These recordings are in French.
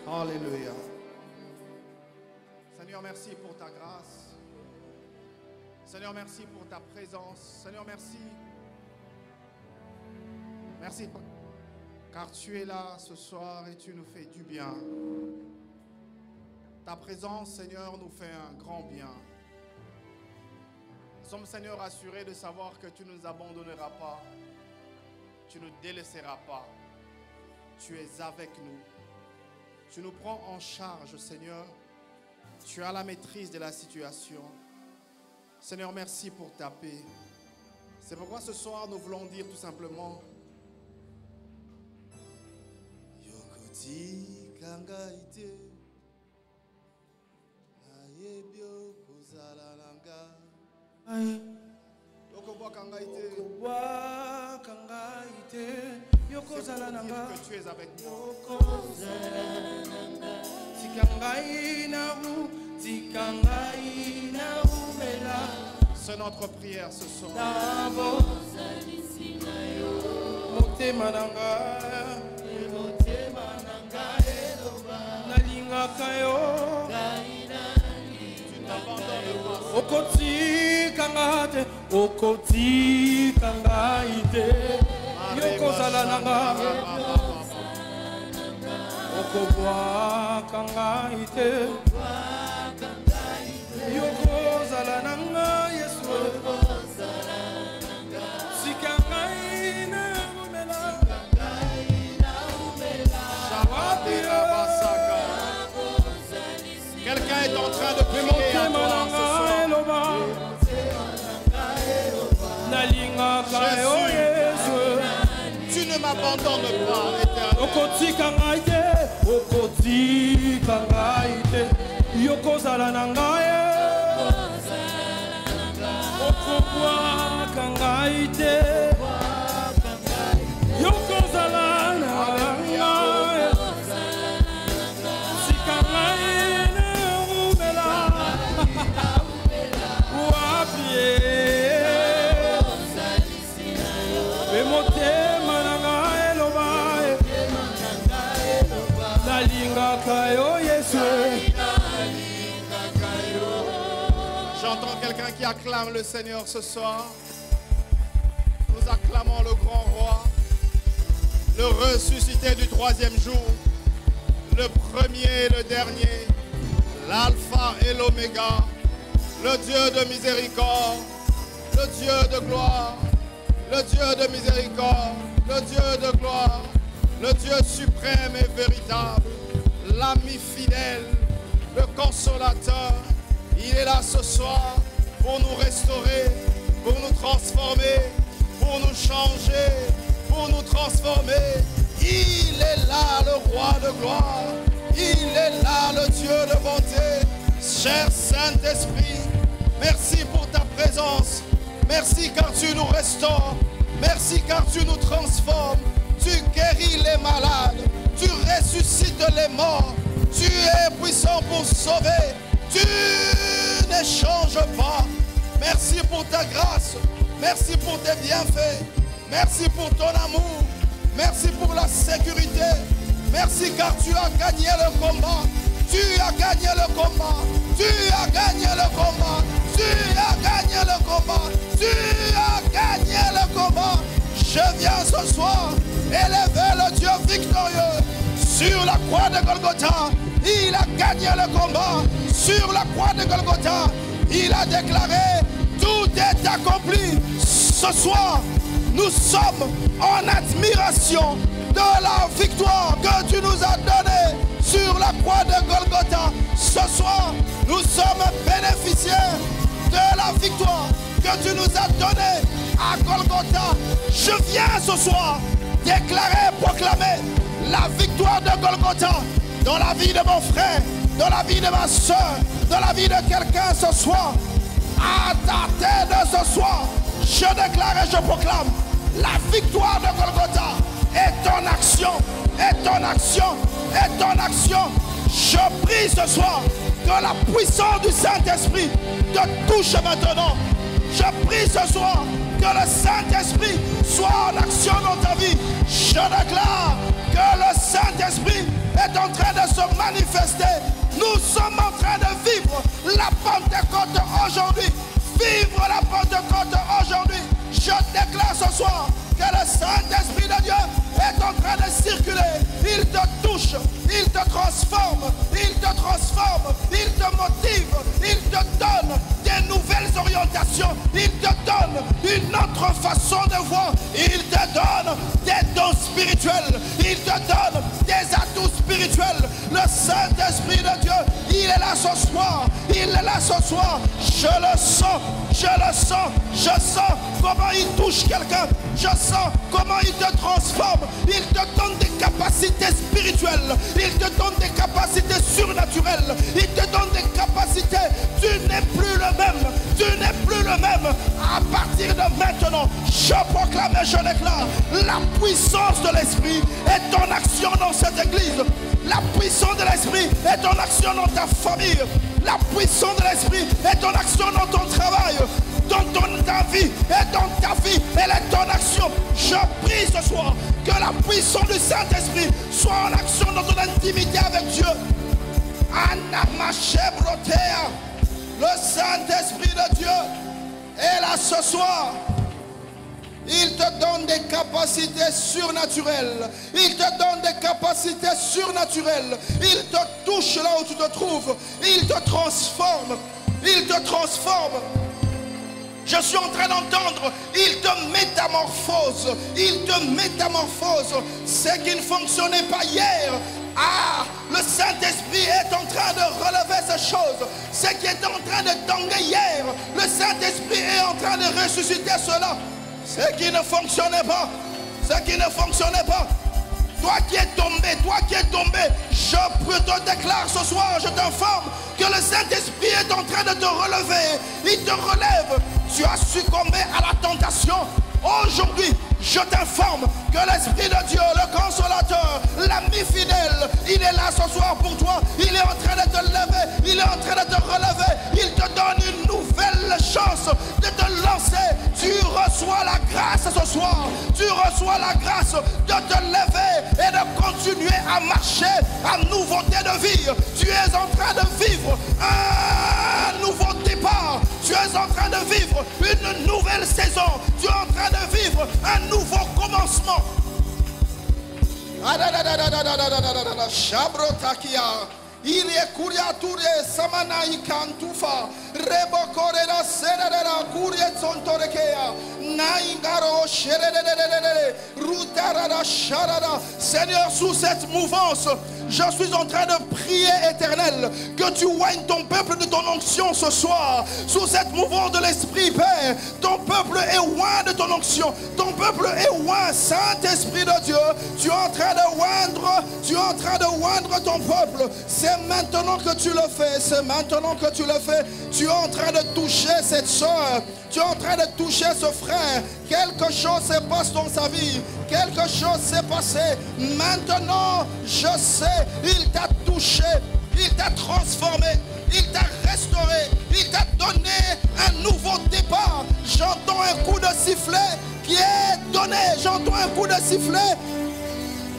Alléluia. Seigneur, merci pour ta grâce. Seigneur, merci pour ta présence. Seigneur, merci. Merci car tu es là ce soir et tu nous fais du bien. Ta présence, Seigneur, nous fait un grand bien. Nous sommes, Seigneur, assurés de savoir que tu ne nous abandonneras pas. Tu ne nous délaisseras pas. Tu es avec nous. Tu nous prends en charge, Seigneur. Tu as la maîtrise de la situation. Seigneur, merci pour ta paix. C'est pourquoi ce soir, nous voulons dire tout simplement Yokoti kangaite ayebyo kuzalalanga Yokobwa kangaite Yokozalananga que tu es avec moi. C'est notre prière ce soir. Tu n'abandonnes pas. Okoti kangaite Yokozalananga Okobwa kangaite Yokozalananga Yesu Sikangaina umela Quelqu'un est en train de prier à toi ce soir. Jésus, tu ne m'abandonnes pas, Éternel. Okoti kangaite Yokozalananga Okobwa kangaite Yokozalananga Sikangaina umela Wapie J'entends quelqu'un qui acclame le Seigneur ce soir. Nous acclamons le grand roi, le ressuscité du troisième jour, le premier et le dernier, l'alpha et l'oméga, le Dieu de miséricorde, le Dieu de gloire, le Dieu de miséricorde, le Dieu de gloire, le Dieu suprême et véritable, l'ami fidèle, le consolateur. Il est là ce soir pour nous restaurer, pour nous transformer, pour nous changer, pour nous transformer. Il est là le roi de gloire, il est là le Dieu de bonté. Cher Saint-Esprit, merci pour ta présence. Merci car tu nous restaures. Merci car tu nous transformes. Tu guéris les malades. Tu ressuscites les morts. Tu es puissant pour sauver. Tu ne changes pas. Merci pour ta grâce. Merci pour tes bienfaits. Merci pour ton amour. Merci pour la sécurité. Merci car tu as gagné le combat. Tu as gagné le combat. Tu as gagné le combat. Tu as gagné le combat. Tu as gagné le combat. Je viens ce soir élever le Dieu victorieux. Sur la croix de Golgotha, il a gagné le combat. Sur la croix de Golgotha, il a déclaré tout est accompli. Ce soir, nous sommes en admiration de la victoire que tu nous as donnée sur la croix de Golgotha. Ce soir, nous sommes bénéficiaires de la victoire que tu nous as donnée à Golgotha. Je viens ce soir déclarer, proclamer la victoire de Golgotha dans la vie de mon frère, dans la vie de ma soeur, dans la vie de quelqu'un ce soir. À ta tête de ce soir, je déclare et je proclame La victoire de Golgotha est ton action, est ton action, est ton action. Je prie ce soir que la puissance du Saint-Esprit te touche maintenant. Je prie ce soir que le Saint-Esprit soit en action dans ta vie. Je déclare que le Saint-Esprit est en train de se manifester. Nous sommes en train de vivre la Pentecôte aujourd'hui. Vivre la Pentecôte aujourd'hui. Je déclare ce soir que le Saint-Esprit de Dieu est en train de circuler. Il te touche, il te transforme, il te transforme, il te motive, il te donne des nouvelles orientations, il te donne une autre façon de voir, il te donne des dons spirituels, il te donne des atouts spirituels. Le Saint-Esprit de Dieu, il est là ce soir, il est là ce soir. Je le sens, je le sens, je sens comment il touche quelqu'un, je sens comment il te transforme, il te donne des capacités spirituelles, il te donne des capacités surnaturelles, il te donne des capacités. Tu n'es plus le même, tu n'es plus le même. À partir de maintenant, je proclame et je déclare, la puissance de l'Esprit est en action dans cette église. La puissance de l'Esprit est en action dans ta famille. La puissance de l'Esprit est en action dans ton travail, dans ta vie et dans ta vie. Elle est en action. Je prie ce soir que la puissance du Saint-Esprit soit en action dans ton intimité avec Dieu. Anamachebrotea. Le Saint-Esprit de Dieu est là ce soir. Il te donne des capacités surnaturelles. Il te donne des capacités surnaturelles. Il te touche là où tu te trouves. Il te transforme. Il te transforme. Je suis en train d'entendre, il te métamorphose. Il te métamorphose. Ce qui ne fonctionnait pas hier. Ah, le Saint-Esprit est en train de relever ces choses. Ce qui est en train de tanguer hier, le Saint-Esprit est en train de ressusciter cela. Ce qui ne fonctionnait pas, ce qui ne fonctionnait pas. Toi qui es tombé, je te déclare ce soir, je t'informe que le Saint-Esprit est en train de te relever. Il te relève. Tu as succombé à la tentation. Aujourd'hui, je t'informe que l'Esprit de Dieu, le consolateur, l'ami fidèle, il est là ce soir pour toi. Il est en train de te lever, il est en train de te relever. Il te donne une nouvelle chance de te lancer. Tu reçois la grâce ce soir. Tu reçois la grâce de te lever et de continuer à marcher en nouveauté de vie. Tu es en train de vivre un nouveau départ. Tu es en train de vivre une nouvelle saison. Tu es en train de vivre un nouveau commencement. Il est kuriature samana ikantufa rebokorera serera kurietsontorekea naingaro sherere rutarara sharara. Seigneur, sous cette mouvance, je suis en train de prier, Éternel, que tu oignes ton peuple de ton onction ce soir. Sous cette mouvance de l'Esprit, Père, ton peuple est oint de ton onction. Ton peuple est oint, Saint-Esprit de Dieu. Tu es en train de oindre, tu es en train de oindre ton peuple. C'est maintenant que tu le fais, c'est maintenant que tu le fais. Tu es en train de toucher cette soeur. Tu es en train de toucher ce frère. Quelque chose se passe dans sa vie. Quelque chose s'est passé. Maintenant, je sais, il t'a touché. Il t'a transformé. Il t'a restauré. Il t'a donné un nouveau départ. J'entends un coup de sifflet qui est donné. J'entends un coup de sifflet.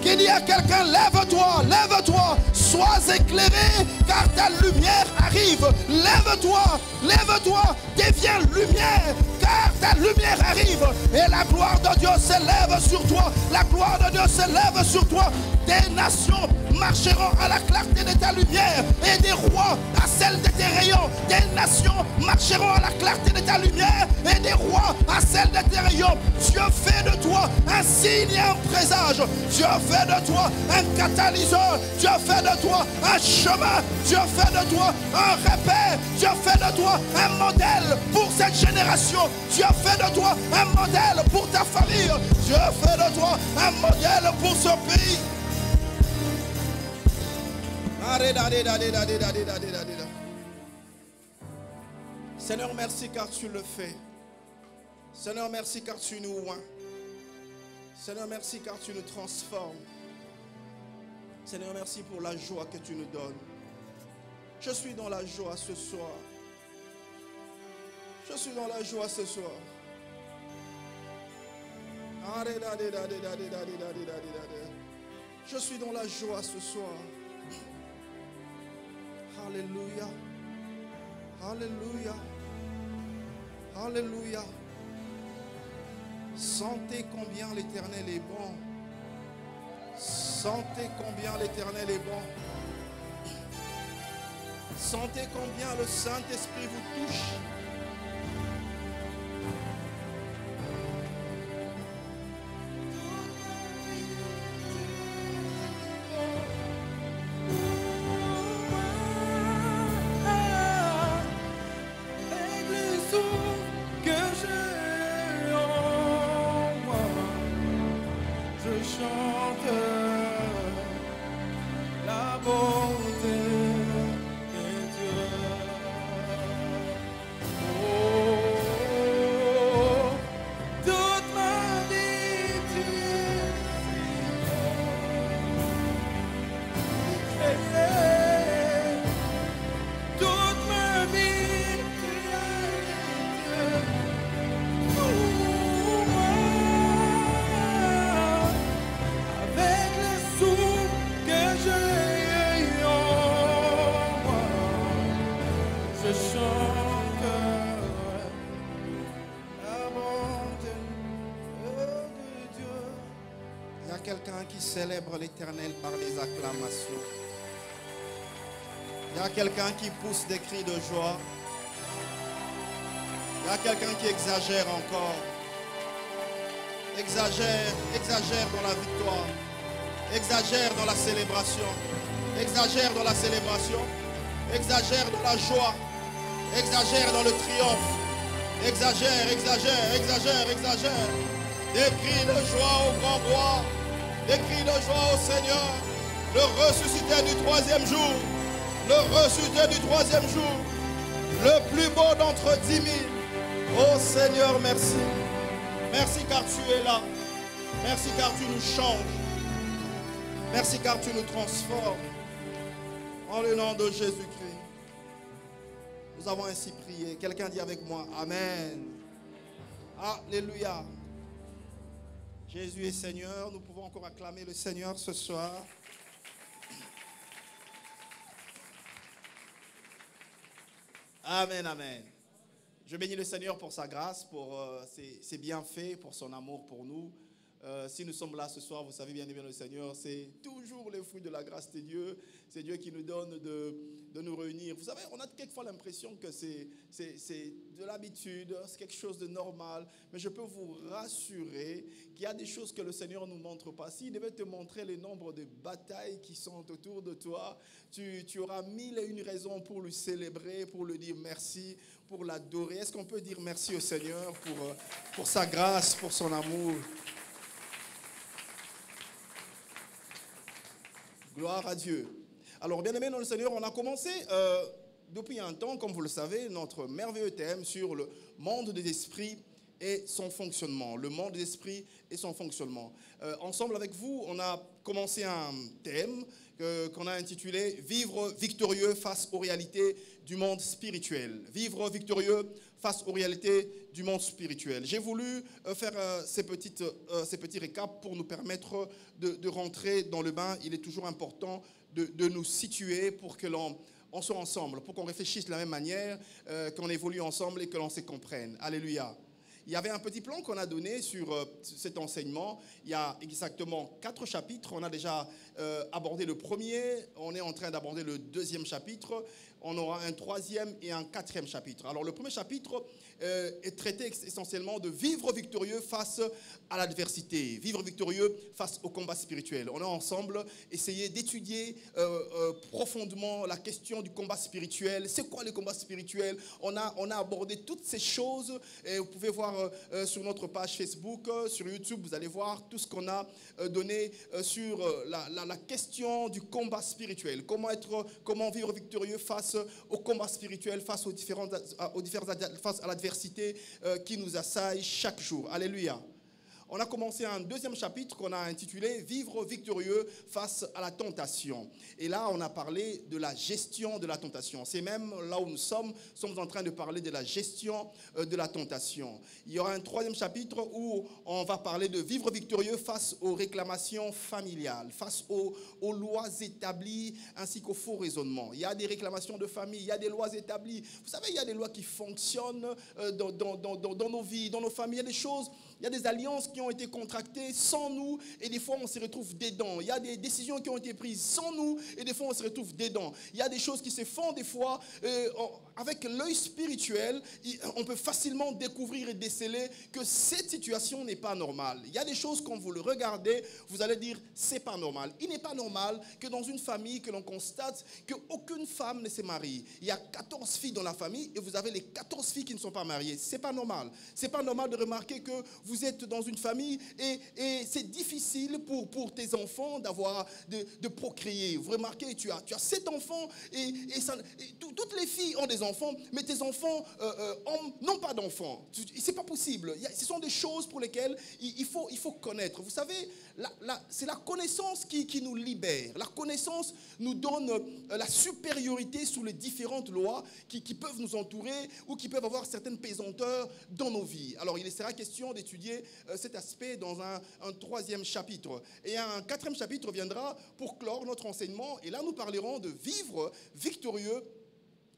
Qu'il y a quelqu'un, lève-toi, lève-toi, sois éclairé car ta lumière arrive. Lève-toi, lève-toi, deviens lumière car ta lumière arrive. Et la gloire de Dieu s'élève sur toi. La gloire de Dieu s'élève sur toi. Des nations marcheront à la clarté de ta lumière et des rois à celle de tes rayons. Des nations marcheront à la clarté de ta lumière et des rois à celle de tes rayons. Dieu fait de toi un signe et un présage. Dieu fait de toi un catalyseur. Dieu fait de toi un chemin. Dieu fait de toi un repère. Dieu fait de toi un modèle pour cette génération. Dieu fait de toi un modèle pour ta famille. Dieu fait de toi un modèle pour ce pays. Seigneur, merci car tu le fais. Seigneur, merci car tu nous oins. Seigneur, merci car tu nous transformes. Seigneur, merci pour la joie que tu nous donnes. Je suis dans la joie ce soir. Je suis dans la joie ce soir. Je suis dans la joie ce soir. Alléluia. Alléluia. Alléluia. Sentez combien l'Éternel est bon. Sentez combien l'Éternel est bon. Sentez combien le Saint-Esprit vous touche. Célèbre l'Éternel par des acclamations. Il y a quelqu'un qui pousse des cris de joie. Il y a quelqu'un qui exagère encore. Exagère, exagère dans la victoire. Exagère dans la célébration. Exagère dans la célébration. Exagère dans la joie. Exagère dans le triomphe. Exagère, exagère, exagère, exagère. Des cris de joie au grand roi. Des cris de joie au Seigneur, le ressuscité du troisième jour, le ressuscité du troisième jour, le plus beau d'entre 10 000. Oh Seigneur, merci. Merci car tu es là. Merci car tu nous changes. Merci car tu nous transformes. En le nom de Jésus-Christ. Nous avons ainsi prié. Quelqu'un dit avec moi, Amen. Alléluia. Jésus est Seigneur, nous pouvons encore acclamer le Seigneur ce soir. Amen, amen. Je bénis le Seigneur pour sa grâce, pour ses bienfaits, pour son amour pour nous. Si nous sommes là ce soir, vous savez bien le Seigneur, c'est toujours le fruit de la grâce de Dieu. C'est Dieu qui nous donne de nous réunir. Vous savez, on a quelquefois l'impression que c'est de l'habitude, c'est quelque chose de normal. Mais je peux vous rassurer qu'il y a des choses que le Seigneur ne nous montre pas. S'il devait te montrer le nombre de batailles qui sont autour de toi, tu auras 1001 raisons pour lui célébrer, pour lui dire merci, pour l'adorer. Est-ce qu'on peut dire merci au Seigneur pour sa grâce, pour son amour? Gloire à Dieu. Alors, bien-aimés dans le Seigneur, on a commencé depuis un temps, comme vous le savez, notre merveilleux thème sur le monde des esprits et son fonctionnement. Le monde des esprits et son fonctionnement. Ensemble avec vous, on a commencé un thème qu'on a intitulé « Vivre victorieux face aux réalités du monde spirituel ». Vivre victorieux face aux réalités du monde spirituel. J'ai voulu faire ces petits récaps pour nous permettre de rentrer dans le bain. Il est toujours important de nous situer pour que l'on soit ensemble, pour qu'on réfléchisse de la même manière, qu'on évolue ensemble et que l'on se comprenne. Alléluia. Il y avait un petit plan qu'on a donné sur cet enseignement. Il y a exactement 4 chapitres. On a déjà abordé le premier. On est en train d'aborder le deuxième chapitre. On aura un troisième et un quatrième chapitre. Alors le premier chapitre est traité essentiellement de vivre victorieux face à l'adversité. Vivre victorieux face au combat spirituel. On a ensemble essayé d'étudier profondément la question du combat spirituel. C'est quoi le combat spirituel? On a abordé toutes ces choses. Et vous pouvez voir sur notre page Facebook, sur YouTube, vous allez voir tout ce qu'on a donné sur la question du combat spirituel. Comment vivre victorieux face au combat spirituel, face face à l'adversité qui nous assaille chaque jour. Alléluia. on a commencé un deuxième chapitre qu'on a intitulé « Vivre victorieux face à la tentation ». Et là, on a parlé de la gestion de la tentation. C'est même là où nous sommes en train de parler de la gestion de la tentation. Il y aura un troisième chapitre où on va parler de vivre victorieux face aux réclamations familiales, face aux lois établies ainsi qu'aux faux raisonnements. Il y a des réclamations de famille, il y a des lois établies. Vous savez, il y a des lois qui fonctionnent dans nos vies, dans nos familles. Il y a des choses, il y a des alliances qui ont été contractées sans nous et des fois on se retrouve dedans. Il y a des décisions qui ont été prises sans nous et des fois on se retrouve dedans. Il y a des choses qui se font des fois avec l'œil spirituel, on peut facilement découvrir et déceler que cette situation n'est pas normale. Il y a des choses quand vous le regardez, vous allez dire c'est pas normal. Il n'est pas normal que dans une famille que l'on constate qu'aucune femme ne se marie. Il y a 14 filles dans la famille et vous avez les 14 filles qui ne sont pas mariées. C'est pas normal. C'est pas normal de remarquer que vous êtes dans une famille et c'est difficile pour tes enfants de procréer. Vous remarquez, tu as 7 enfants et toutes les filles ont des enfants, mais tes enfants n'ont pas d'enfants. C'est pas possible. Ce sont des choses pour lesquelles il faut connaître. Vous savez, c'est la connaissance qui nous libère. La connaissance nous donne la supériorité sur les différentes lois qui peuvent nous entourer ou qui peuvent avoir certaines pesanteurs dans nos vies. Alors, il sera question d'étudier cet aspect dans un troisième chapitre. Et un quatrième chapitre viendra pour clore notre enseignement. Et là, nous parlerons de vivre victorieux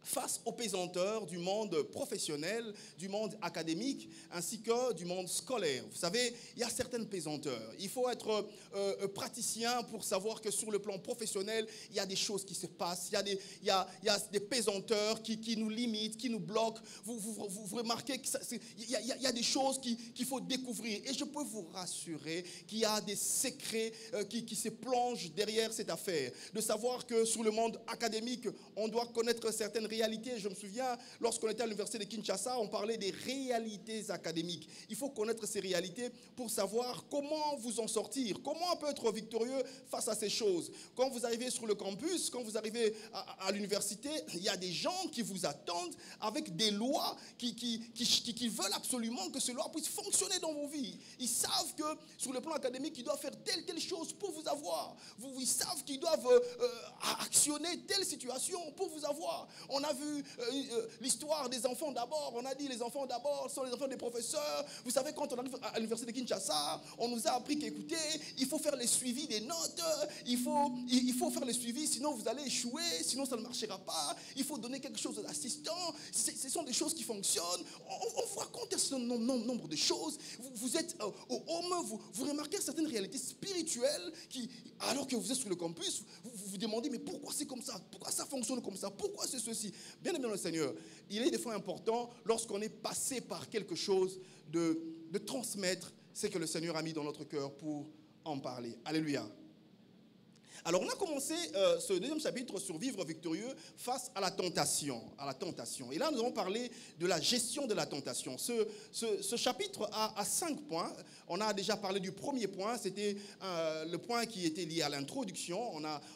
face aux pesanteurs du monde professionnel, du monde académique, ainsi que du monde scolaire. Vous savez, il y a certaines pesanteurs. Il faut être praticien pour savoir que sur le plan professionnel, il y a des choses qui se passent. Il y a des pesanteurs qui nous limitent, qui nous bloquent. Vous remarquez qu'il y a des choses qu'il faut découvrir. Et je peux vous rassurer qu'il y a des secrets qui se plongent derrière cette affaire. De savoir que sur le monde académique, on doit connaître certaines réalités. Je me souviens, lorsqu'on était à l'université de Kinshasa, on parlait des réalités académiques. Il faut connaître ces réalités pour savoir comment vous en sortir, comment on peut être victorieux face à ces choses. Quand vous arrivez sur le campus, quand vous arrivez à l'université, il y a des gens qui vous attendent avec des lois qui veulent absolument que ces lois puissent fonctionner dans vos vies. Ils savent que sur le plan académique, ils doivent faire telle chose pour vous avoir. Ils savent qu'ils doivent actionner telle situation pour vous avoir. On a vu l'histoire des enfants d'abord. On a dit les enfants d'abord sont les enfants des professeurs. Vous savez, quand on arrive à l'université de Kinshasa, on nous a appris qu'écoutez, il faut faire le suivi des notes. Il faut faire le suivi, sinon vous allez échouer, sinon ça ne marchera pas. Il faut donner quelque chose à l'assistant. Ce sont des choses qui fonctionnent. On vous raconte un nombre de choses. Vous êtes au home, vous remarquez certaines réalités spirituelles alors que vous êtes sur le campus, vous demandez mais pourquoi c'est comme ça? Pourquoi ça fonctionne comme ça? Pourquoi c'est ceci? Bien aimé dans le Seigneur, il est des fois important lorsqu'on est passé par quelque chose de transmettre ce que le Seigneur a mis dans notre cœur pour en parler. Alléluia. Alors, on a commencé ce deuxième chapitre sur vivre victorieux face à la tentation. Et là, nous allons parler de la gestion de la tentation. Ce chapitre a 5 points. On a déjà parlé du premier point. C'était le point qui était lié à l'introduction.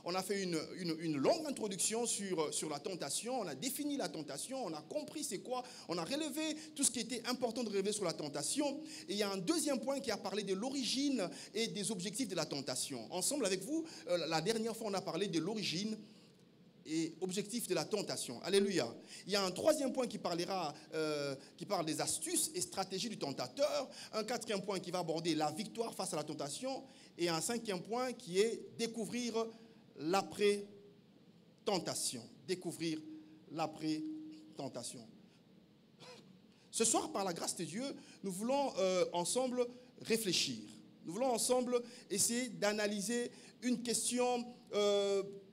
On a fait une longue introduction sur la tentation. On a défini la tentation. On a compris c'est quoi. On a relevé tout ce qui était important de relever sur la tentation. Et il y a un deuxième point qui a parlé de l'origine et des objectifs de la tentation. Ensemble avec vous, la dernière fois, on a parlé de l'origine et objectif de la tentation. Alléluia. Il y a un troisième point qui parle des astuces et stratégies du tentateur. Un quatrième point qui va aborder la victoire face à la tentation. Et un cinquième point qui est découvrir l'après-tentation. Découvrir l'après-tentation. Ce soir, par la grâce de Dieu, nous voulons ensemble réfléchir. Nous voulons ensemble essayer d'analyser une question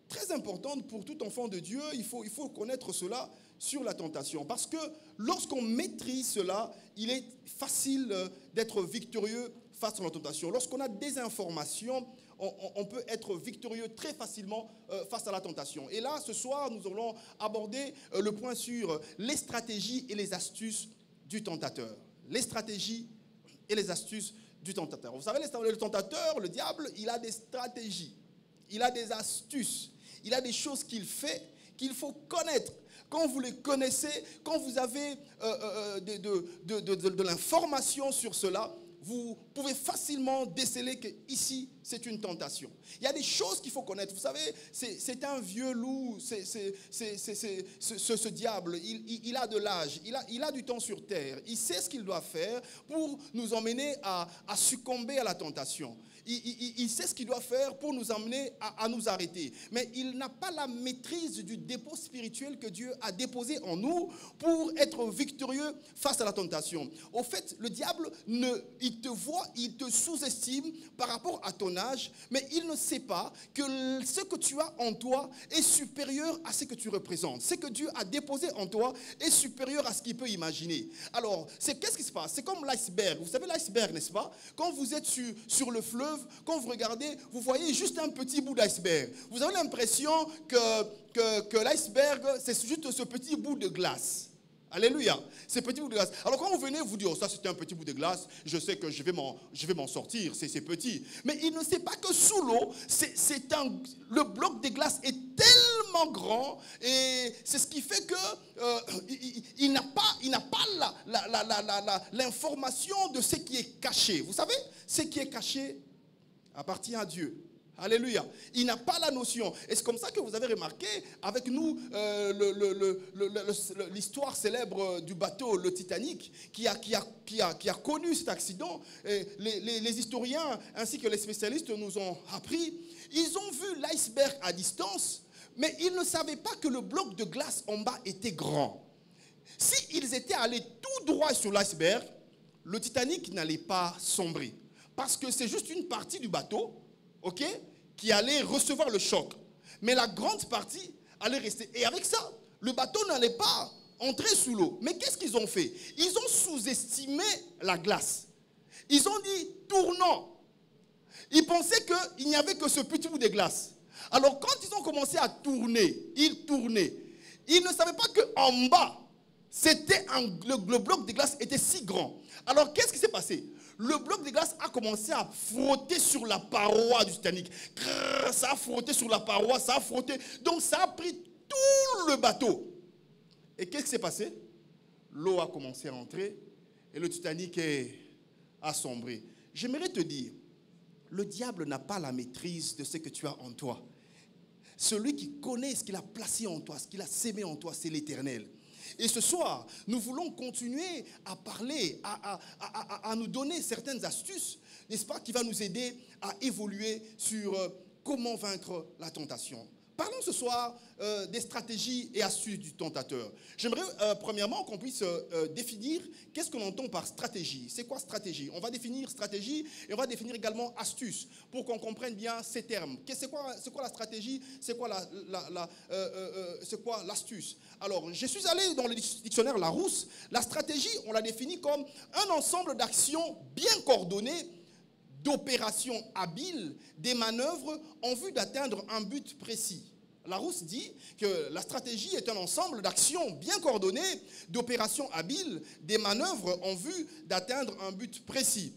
très importante pour tout enfant de Dieu. Il faut connaître cela sur la tentation. Parce que lorsqu'on maîtrise cela, il est facile d'être victorieux face à la tentation. Lorsqu'on a des informations, on peut être victorieux très facilement face à la tentation. Et là, ce soir, nous allons aborder le point sur les stratégies et les astuces du tentateur. Les stratégies et les astuces du tentateur. Vous savez, le tentateur, le diable, il a des stratégies, il a des astuces, il a des choses qu'il fait qu'il faut connaître. Quand vous les connaissez, quand vous avez de l'information sur cela, vous pouvez facilement déceler que ici c'est une tentation. Il y a des choses qu'il faut connaître. Vous savez, c'est un vieux loup, ce diable. Il a de l'âge, il a du temps sur terre. Il sait ce qu'il doit faire pour nous emmener à succomber à la tentation. Il sait ce qu'il doit faire pour nous emmener à nous arrêter. Mais il n'a pas la maîtrise du dépôt spirituel que Dieu a déposé en nous pour être victorieux face à la tentation. Au fait, le diable, il te voit, il te sous-estime par rapport à ton âge, mais il ne sait pas que ce que tu as en toi est supérieur à ce que tu représentes. Ce que Dieu a déposé en toi est supérieur à ce qu'il peut imaginer. Alors, qu'est-ce qui se passe? C'est comme l'iceberg. Vous savez l'iceberg, n'est-ce pas? Quand vous êtes sur le fleuve, quand vous regardez, vous voyez juste un petit bout d'iceberg. Vous avez l'impression que l'iceberg, c'est juste ce petit bout de glace. Alléluia. Ce petit bout de glace. Alors quand vous venez, vous dites, oh, ça c'était un petit bout de glace, je sais que je vais m'en sortir, c'est petit. Mais il ne sait pas que sous l'eau, le bloc de glace est tellement grand, et c'est ce qui fait que il n'a pas l'information de ce qui est caché. Vous savez, ce qui est caché appartient à Dieu. Alléluia. Il n'a pas la notion. Et c'est comme ça que vous avez remarqué avec nous l'histoire célèbre du bateau, le Titanic, qui a connu cet accident. Et les historiens ainsi que les spécialistes nous ont appris. Ils ont vu l'iceberg à distance, mais ils ne savaient pas que le bloc de glace en bas était grand. S'ils étaient allés tout droit sur l'iceberg, le Titanic n'allait pas sombrer. Parce que c'est juste une partie du bateau, ok, qui allait recevoir le choc. Mais la grande partie allait rester. Et avec ça, le bateau n'allait pas entrer sous l'eau. Mais qu'est-ce qu'ils ont fait? Ils ont sous-estimé la glace. Ils ont dit, tournons. Ils pensaient qu'il n'y avait que ce petit bout de glace. Alors quand ils ont commencé à tourner, ils tournaient. Ils ne savaient pas qu'en bas, le bloc de glace était si grand. Alors qu'est-ce qui s'est passé? Le bloc de glace a commencé à frotter sur la paroi du Titanic. Ça a frotté sur la paroi, ça a frotté. Donc ça a pris tout le bateau. Et qu'est-ce qui s'est passé? L'eau a commencé à entrer et le Titanic a sombré. J'aimerais te dire, le diable n'a pas la maîtrise de ce que tu as en toi. Celui qui connaît ce qu'il a placé en toi, ce qu'il a sémé en toi, c'est l'Éternel. Et ce soir, nous voulons continuer à parler, à nous donner certaines astuces, n'est-ce pas, qui va nous aider à évoluer sur comment vaincre la tentation. Parlons ce soir des stratégies et astuces du tentateur. J'aimerais premièrement qu'on puisse définir qu'est-ce qu'on entend par stratégie. C'est quoi stratégie? On va définir stratégie et on va définir également astuce pour qu'on comprenne bien ces termes. C'est quoi la stratégie? C'est quoi l'astuce? Alors, je suis allé dans le dictionnaire Larousse. La stratégie, on la définit comme un ensemble d'actions bien coordonnées, d'opérations habiles, des manœuvres en vue d'atteindre un but précis. Larousse dit que la stratégie est un ensemble d'actions bien coordonnées, d'opérations habiles, des manœuvres en vue d'atteindre un but précis.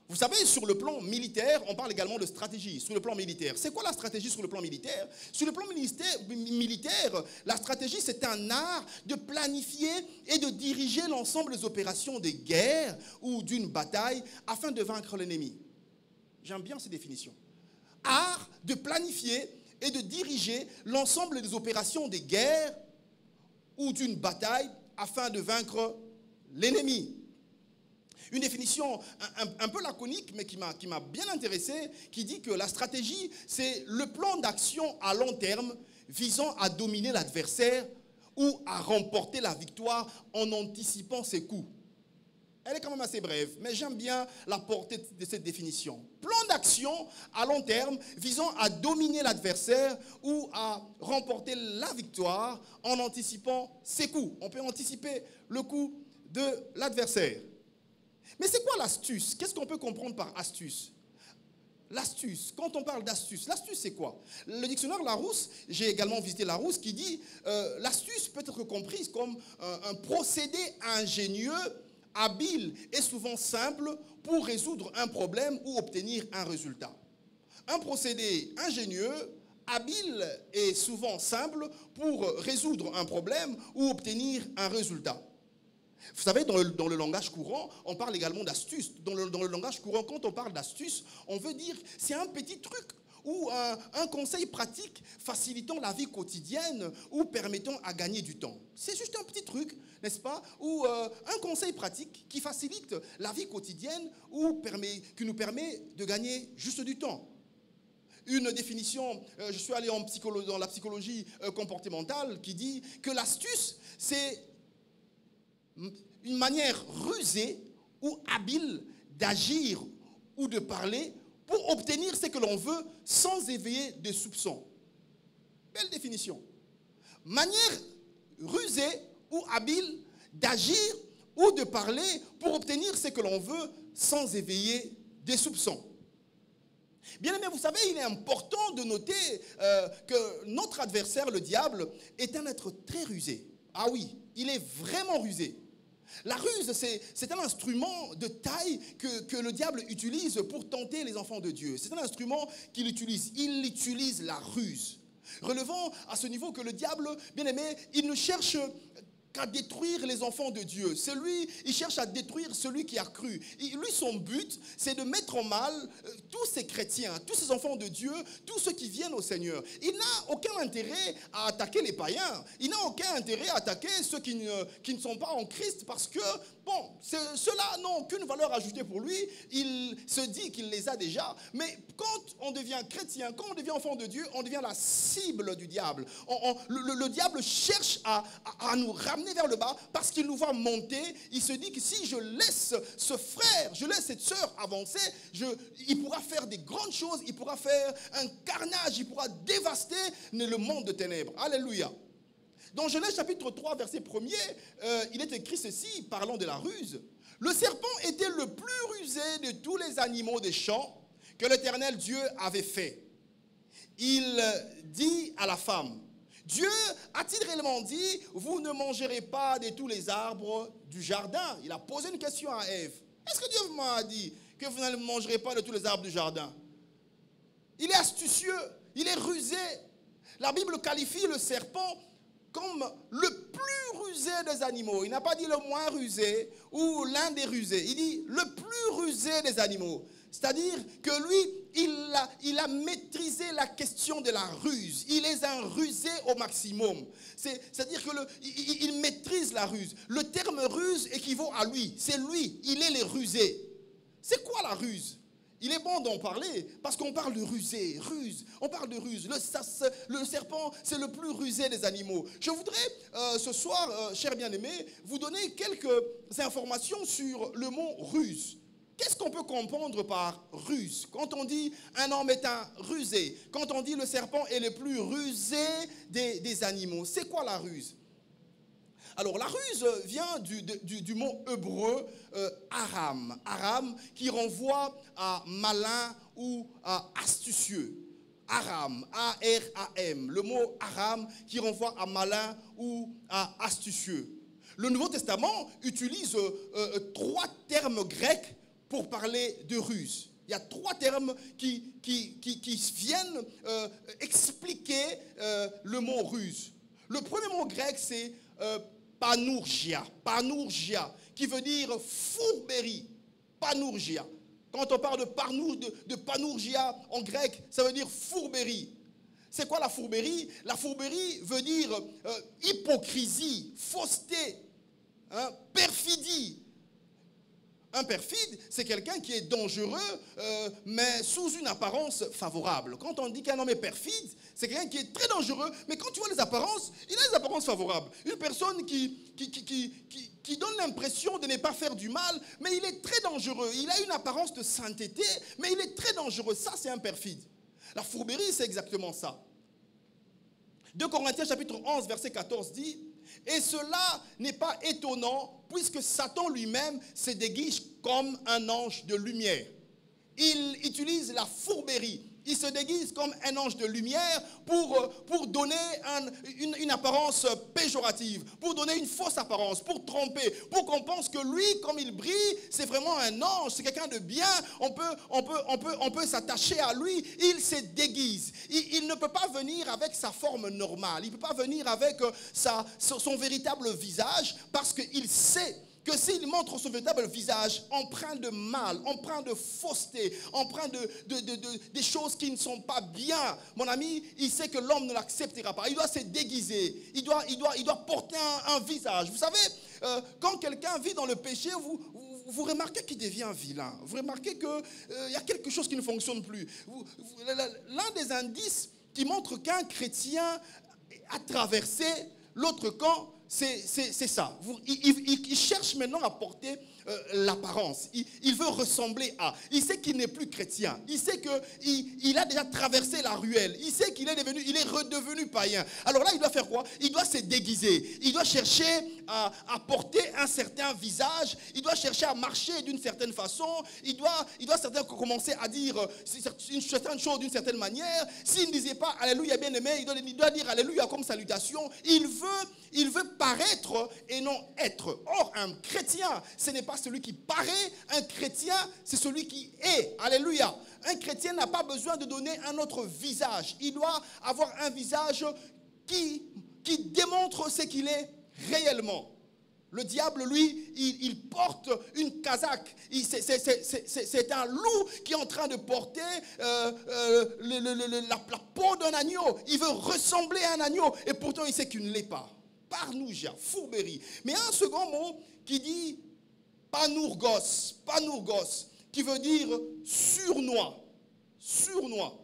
Vous savez, sur le plan militaire, on parle également de stratégie. Sur le plan militaire, c'est quoi la stratégie sur le plan militaire? Sur le plan militaire, la stratégie, c'est un art de planifier et de diriger l'ensemble des opérations de guerre ou d'une bataille afin de vaincre l'ennemi. J'aime bien cette définition. Art de planifier et de diriger l'ensemble des opérations de guerre ou d'une bataille afin de vaincre l'ennemi. Une définition un peu laconique, mais qui m'a bien intéressé, qui dit que la stratégie, c'est le plan d'action à long terme visant à dominer l'adversaire ou à remporter la victoire en anticipant ses coups. Elle est quand même assez brève, mais j'aime bien la portée de cette définition. Plan d'action à long terme visant à dominer l'adversaire ou à remporter la victoire en anticipant ses coups. On peut anticiper le coup de l'adversaire. Mais c'est quoi l'astuce? Qu'est-ce qu'on peut comprendre par astuce? L'astuce, quand on parle d'astuce, l'astuce c'est quoi? Le dictionnaire Larousse, j'ai également visité Larousse, qui dit l'astuce peut être comprise comme un procédé ingénieux, habile et souvent simple pour résoudre un problème ou obtenir un résultat. Un procédé ingénieux, habile et souvent simple pour résoudre un problème ou obtenir un résultat. Vous savez, dans le langage courant, on parle également d'astuce. Dans le langage courant, quand on parle d'astuce, on veut dire c'est un petit truc ou un conseil pratique facilitant la vie quotidienne ou permettant à gagner du temps. C'est juste un petit truc, n'est-ce pas? Ou un conseil pratique qui facilite la vie quotidienne ou qui nous permet de gagner juste du temps. Une définition, je suis allé dans la psychologie comportementale qui dit que l'astuce, c'est une manière rusée ou habile d'agir ou de parler pour obtenir ce que l'on veut sans éveiller des soupçons. Belle définition. Manière rusée ou habile d'agir ou de parler pour obtenir ce que l'on veut sans éveiller des soupçons. Bien aimé, vous savez, il est important de noter que notre adversaire, le diable, est un être très rusé. Ah oui, il est vraiment rusé. La ruse, c'est un instrument de taille que le diable utilise pour tenter les enfants de Dieu. C'est un instrument qu'il utilise. Il utilise la ruse. Relevant à ce niveau que le diable, bien aimé, il ne cherche qu'à détruire les enfants de Dieu. Il cherche à détruire celui qui a cru. Lui, son but, c'est de mettre en mal tous ces chrétiens, tous ces enfants de Dieu, tous ceux qui viennent au Seigneur. Il n'a aucun intérêt à attaquer les païens. Il n'a aucun intérêt à attaquer ceux qui ne sont pas en Christ parce que, bon, ceux-là n'ont aucune valeur ajoutée pour lui. Il se dit qu'il les a déjà. Mais quand on devient chrétien, quand on devient enfant de Dieu, on devient la cible du diable. Le diable cherche à nous ramener vers le bas parce qu'il nous voit monter. Il se dit que si je laisse ce frère, je laisse cette sœur avancer, il pourra faire des grandes choses, il pourra faire un carnage, il pourra dévaster le monde de ténèbres. Alléluia. Dans Genèse chapitre 3, verset 1er, il est écrit ceci, parlant de la ruse. Le serpent était le plus rusé de tous les animaux des champs que l'Éternel Dieu avait fait. Il dit à la femme, Dieu a-t-il réellement dit, vous ne mangerez pas de tous les arbres du jardin? Il a posé une question à Ève. Est-ce que Dieu m'a dit que vous ne mangerez pas de tous les arbres du jardin? Il est astucieux, il est rusé. La Bible qualifie le serpent comme le plus rusé des animaux. Il n'a pas dit le moins rusé ou l'un des rusés. Il dit le plus rusé des animaux. C'est-à-dire que lui, il a maîtrisé la question de la ruse. Il est un rusé au maximum. C'est-à-dire qu'il maîtrise la ruse. Le terme ruse équivaut à lui. C'est lui, il est le rusé. C'est quoi la ruse? Il est bon d'en parler parce qu'on parle de rusé, ruse. On parle de ruse. Le serpent, c'est le plus rusé des animaux. Je voudrais ce soir, chers bien-aimés, vous donner quelques informations sur le mot ruse. Qu'est-ce qu'on peut comprendre par ruse? Quand on dit un homme est un rusé, quand on dit le serpent est le plus rusé des animaux, c'est quoi la ruse? Alors la ruse vient du mot hébreu aram. Aram qui renvoie à malin ou à astucieux. Aram, A-R-A-M. Le mot aram qui renvoie à malin ou à astucieux. Le Nouveau Testament utilise 3 termes grecs pour parler de ruse. Il y a 3 termes qui viennent expliquer le mot ruse. Le premier mot grec, c'est panourgia. Panourgia, qui veut dire fourberie. Panourgia. Quand on parle de panourgia en grec, ça veut dire fourberie. C'est quoi la fourberie? La fourberie veut dire hypocrisie, fausseté, perfidie. Un perfide, c'est quelqu'un qui est dangereux, mais sous une apparence favorable. Quand on dit qu'un homme est perfide, c'est quelqu'un qui est très dangereux, mais quand tu vois les apparences, il a des apparences favorables. Une personne qui donne l'impression de ne pas faire du mal, mais il est très dangereux. Il a une apparence de sainteté, mais il est très dangereux. Ça, c'est un perfide. La fourberie, c'est exactement ça. 2 Corinthiens chapitre 11, verset 14 dit « Et cela n'est pas étonnant, puisque Satan lui-même se déguise comme un ange de lumière. » Il utilise la fourberie. Il se déguise comme un ange de lumière pour donner une apparence péjorative, pour donner une fausse apparence, pour tromper, pour qu'on pense que lui, comme il brille, c'est vraiment un ange, c'est quelqu'un de bien, on peut s'attacher à lui. Il se déguise. Il ne peut pas venir avec sa forme normale, il ne peut pas venir avec son véritable visage, parce qu'il sait que s'il montre son véritable visage empreint de mal, empreint de fausseté, empreint des choses qui ne sont pas bien, mon ami, il sait que l'homme ne l'acceptera pas. Il doit se déguiser, il doit porter un visage. Vous savez, quand quelqu'un vit dans le péché, vous remarquez qu'il devient vilain. Vous remarquez qu'il y a quelque chose qui ne fonctionne plus. L'un des indices qui montre qu'un chrétien a traversé l'autre camp, c'est ça. Il cherche maintenant à porter l'apparence. Il veut ressembler à. Il sait qu'il n'est plus chrétien. Il sait qu'il a déjà traversé la ruelle. Il sait qu'il est redevenu païen. Alors là, il doit faire quoi? Il doit se déguiser. Il doit chercher à porter un certain visage. Il doit chercher à marcher d'une certaine façon. Il doit certainement commencer à dire une certaine chose d'une certaine manière. S'il ne disait pas Alléluia bien-aimé, il doit dire Alléluia comme salutation. Il veut paraître et non être. Or, un chrétien, ce n'est pas celui qui paraît. Un chrétien, c'est celui qui est. Alléluia. Un chrétien n'a pas besoin de donner un autre visage. Il doit avoir un visage qui démontre ce qu'il est réellement. Le diable, lui, il porte une casaque. C'est un loup qui est en train de porter la peau d'un agneau. Il veut ressembler à un agneau et pourtant il sait qu'il ne l'est pas. Parnougia, fourberie. Mais un second mot qui dit panourgos, qui veut dire surnois. Surnois.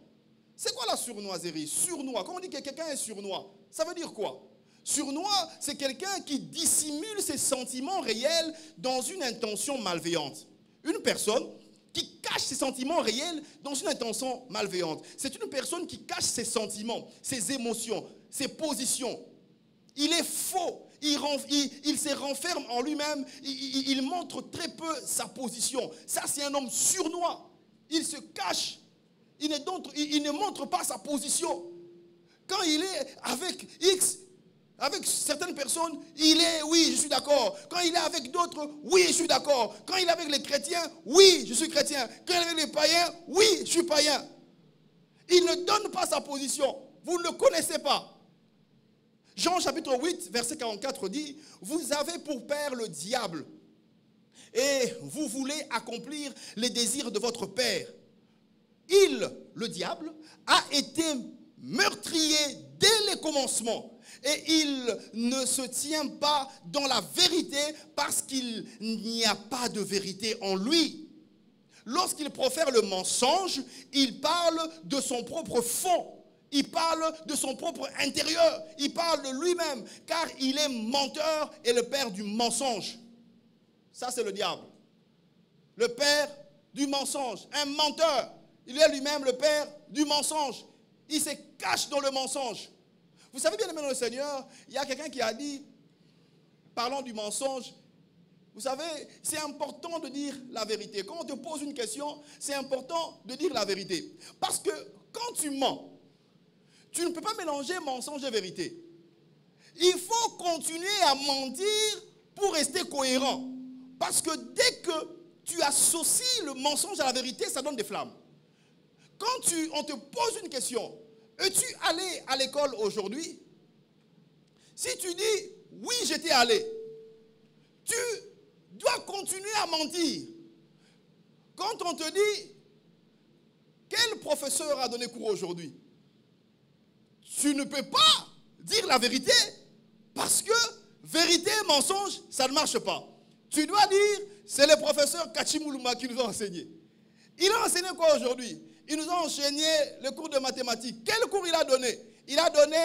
C'est quoi la surnoiserie? Surnois. Quand on dit que quelqu'un est surnois, ça veut dire quoi? Surnois, c'est quelqu'un qui dissimule ses sentiments réels dans une intention malveillante. Une personne qui cache ses sentiments réels dans une intention malveillante. C'est une personne qui cache ses sentiments, ses émotions, ses positions. Il est faux. Il se renferme en lui-même. Il montre très peu sa position. Ça, c'est un homme surnois. Il se cache. Il ne montre pas sa position. Quand il est avec X, avec certaines personnes, il est, oui, je suis d'accord. Quand il est avec d'autres, oui, je suis d'accord. Quand il est avec les chrétiens, oui, je suis chrétien. Quand il est avec les païens, oui, je suis païen. Il ne donne pas sa position. Vous ne le connaissez pas. Jean chapitre 8, verset 44 dit, « Vous avez pour père le diable, et vous voulez accomplir les désirs de votre père. Il, le diable, a été meurtrier dès le commencement, et il ne se tient pas dans la vérité parce qu'il n'y a pas de vérité en lui. Lorsqu'il profère le mensonge, il parle de son propre fond. Il parle de son propre intérieur. Il parle de lui-même, car il est menteur et le père du mensonge. » Ça, c'est le diable. Le père du mensonge. Un menteur. Il est lui-même le père du mensonge. Il se cache dans le mensonge. Vous savez bien, aimé dans le Seigneur, il y a quelqu'un qui a dit, parlant du mensonge, vous savez, c'est important de dire la vérité. Quand on te pose une question, c'est important de dire la vérité. Parce que quand tu mens, tu ne peux pas mélanger mensonge et vérité. Il faut continuer à mentir pour rester cohérent. Parce que dès que tu associes le mensonge à la vérité, ça donne des flammes. Quand on te pose une question, es-tu allé à l'école aujourd'hui? Si tu dis, oui, j'étais allé, tu dois continuer à mentir. Quand on te dit, quel professeur a donné cours aujourd'hui? Tu ne peux pas dire la vérité parce que vérité et mensonge, ça ne marche pas. Tu dois dire, c'est le professeur Kachimuluma qui nous a enseigné. Il a enseigné quoi aujourd'hui? Il nous a enseigné le cours de mathématiques. Quel cours il a donné? Il a donné,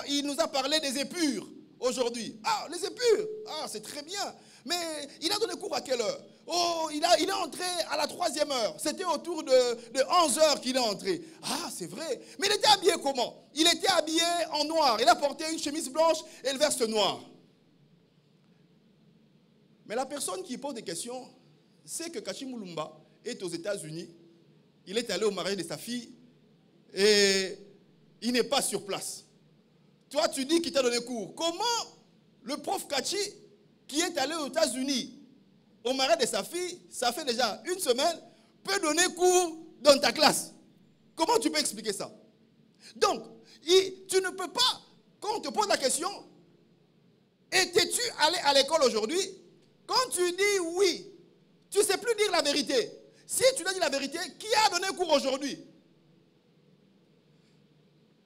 il nous a parlé des épures aujourd'hui. Ah, les épures, ah, c'est très bien. Mais il a donné cours à quelle heure? Oh, il est entré à la 3e heure. C'était autour de 11 heures qu'il est entré. Ah, c'est vrai. Mais il était habillé comment? Il était habillé en noir. Il a porté une chemise blanche et le veste noir. Mais la personne qui pose des questions sait que Kachimulumba est aux États-Unis. Il est allé au mariage de sa fille et il n'est pas sur place. Toi, tu dis qu'il t'a donné cours. Comment le prof Kachi, qui est allé aux États-Unis au mariage de sa fille, ça fait déjà une semaine, peut donner cours dans ta classe? Comment tu peux expliquer ça? Donc, tu ne peux pas, quand on te pose la question, Étais-tu allé à l'école aujourd'hui? Quand tu dis oui, tu ne sais plus dire la vérité. Si tu dois dire la vérité, qui a donné cours aujourd'hui?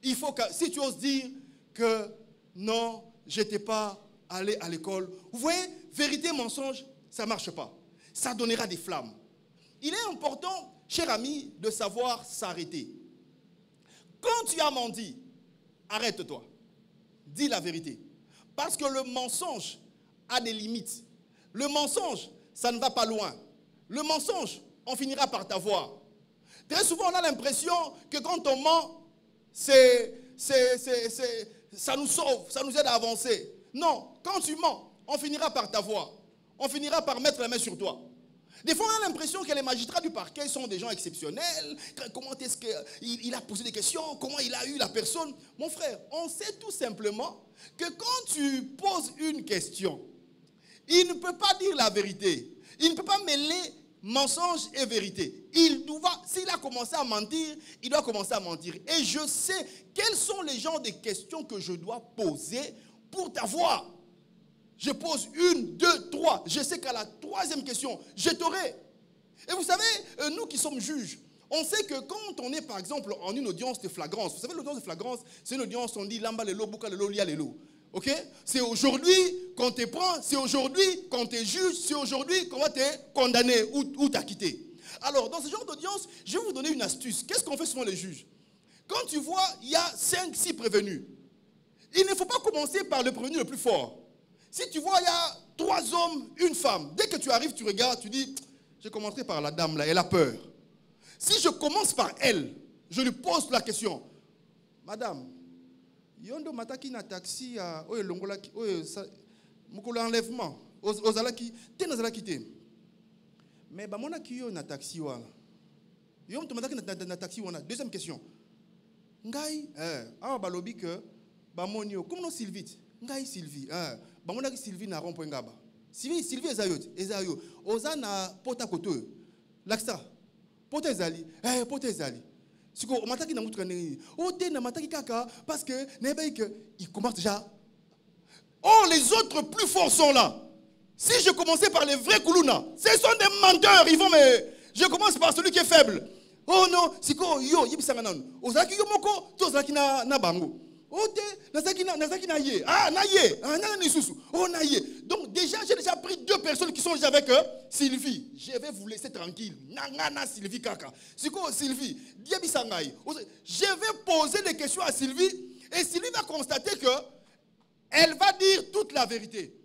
Il faut que, si tu oses dire que non, je n'étais pas allé à l'école. Vous voyez, vérité, mensonge, ça ne marche pas. Ça donnera des flammes. Il est important, cher ami, de savoir s'arrêter. Quand tu as menti, arrête-toi. Dis la vérité. Parce que le mensonge a des limites. Le mensonge, ça ne va pas loin. Le mensonge, on finira par t'avoir. Très souvent, on a l'impression que quand on ment, ça nous sauve, ça nous aide à avancer. Non, quand tu mens, on finira par t'avoir. On finira par mettre la main sur toi. Des fois, on a l'impression que les magistrats du parquet sont des gens exceptionnels. Comment est-ce qu'il a posé des questions? Comment il a eu la personne? Mon frère, on sait tout simplement que quand tu poses une question, il ne peut pas dire la vérité. Il ne peut pas mêler mensonge et vérité. S'il a commencé à mentir, il doit commencer à mentir. Et je sais quels sont les genres de questions que je dois poser pour t'avoir. Je pose 1, 2, 3. Je sais qu'à la 3e question, je t'aurai. Et vous savez, nous qui sommes juges, on sait que quand on est par exemple en une audience de flagrance, vous savez l'audience de flagrance, c'est une audience, on dit lamba lelo, buka lelo, lia lelo. Ok? C'est aujourd'hui qu'on te prend, c'est aujourd'hui qu'on te juge, c'est aujourd'hui qu'on va te condamner ou t'acquitter. Alors, dans ce genre d'audience, je vais vous donner une astuce. Qu'est-ce qu'on fait souvent les juges? Quand tu vois, il y a 5, 6 prévenus. Il ne faut pas commencer par le prévenu le plus fort. Si tu vois, il y a 3 hommes, 1 femme. Dès que tu arrives, tu regardes, tu dis, je commencerai par la dame là, elle a peur. Si je commence par elle, je lui pose la question. Madame, yondo mataki na taxi à oyo longolaki oyo mukolo enlèvement ozalaki te nazalaki te. Mais ba monaki yo na taxi wana. Yo mto mataki na taxi wana. 2e question. Ngai awa balobi que ba moni yo comme no Sylvie. Ngai Sylvie ba monaki Sylvie na rond point ngaba. Sylvie ezayo oza na pota koto. Laksa. Pota ezali. Pota ezali. Si on mataki na mutuka nini ote na mataki kaka parce que il commence déjà. Oh, les autres plus forts sont là. Si je commençais par les vrais Koulouna, ce sont des menteurs, ils vont me. Je commence par celui qui est faible. Oh non, siko yo yibisanganan. Ozaki yo moko, to ozaki na bango. Ote nazaki na ye. Ah na ye, na nisusu. Oh na ye. Donc déjà j'ai déjà pris 2 personnes qui sont déjà avec Sylvie. Je vais vous laisser tranquille. Na Sylvie kaka. Siko Sylvie, diabisangai. Je vais poser des questions à Sylvie et Sylvie va constater que elle va dire toute la vérité.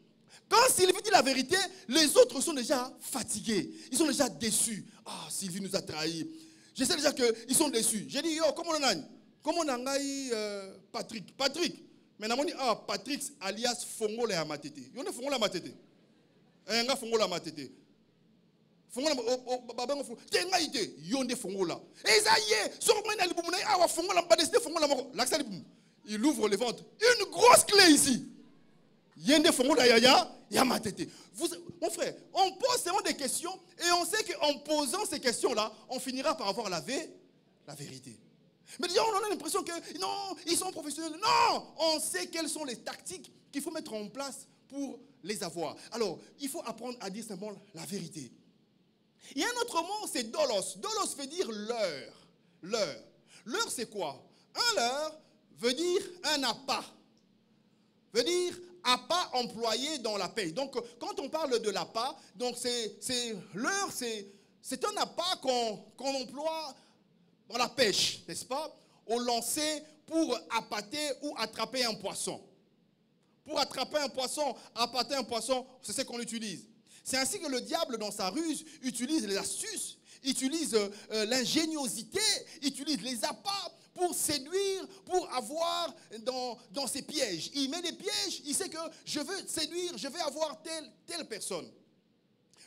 Quand Sylvie dit la vérité, les autres sont déjà fatigués. Ils sont déjà déçus. Ah, Sylvie nous a trahis. Je sais déjà qu'ils sont déçus. J'ai dit, yo, comment on a? Comment on a Patrick? Patrick. Mais on dit, Patrick alias Fongola ya Matete. Yon est Fongola Matete. Nga Fongola Matete. Fongola babango Fongola. Tenga ite. Yon de Fongola. Et ça y est. Sur moi, il a Fongola Badesté Fongola Moko. L'accent il ouvre les ventes. Une grosse clé ici. Yende Fongola ya Matete. Mon frère, on pose seulement des questions et on sait qu'en posant ces questions-là, on finira par avoir la vérité. Mais déjà, on a l'impression que non, ils sont professionnels. Non, on sait quelles sont les tactiques qu'il faut mettre en place pour les avoir. Alors, il faut apprendre à dire simplement la vérité. Il y a un autre mot, c'est dolos. Dolos veut dire l'heure. L'heure. L'heure, c'est quoi? Un leurre veut dire un appât. Veut dire appât employé dans la paye. Donc, quand on parle de l'appât, donc c'est l'heure, c'est un appât qu'on emploie dans la pêche, n'est-ce pas? Au lancer pour appâter ou attraper un poisson. Pour attraper un poisson, appâter un poisson, c'est ce qu'on utilise. C'est ainsi que le diable, dans sa ruse, utilise les astuces, utilise l'ingéniosité, utilise les appâts pour séduire, pour avoir dans ses pièges. Il met des pièges, il sait que je veux séduire, je vais avoir telle personne.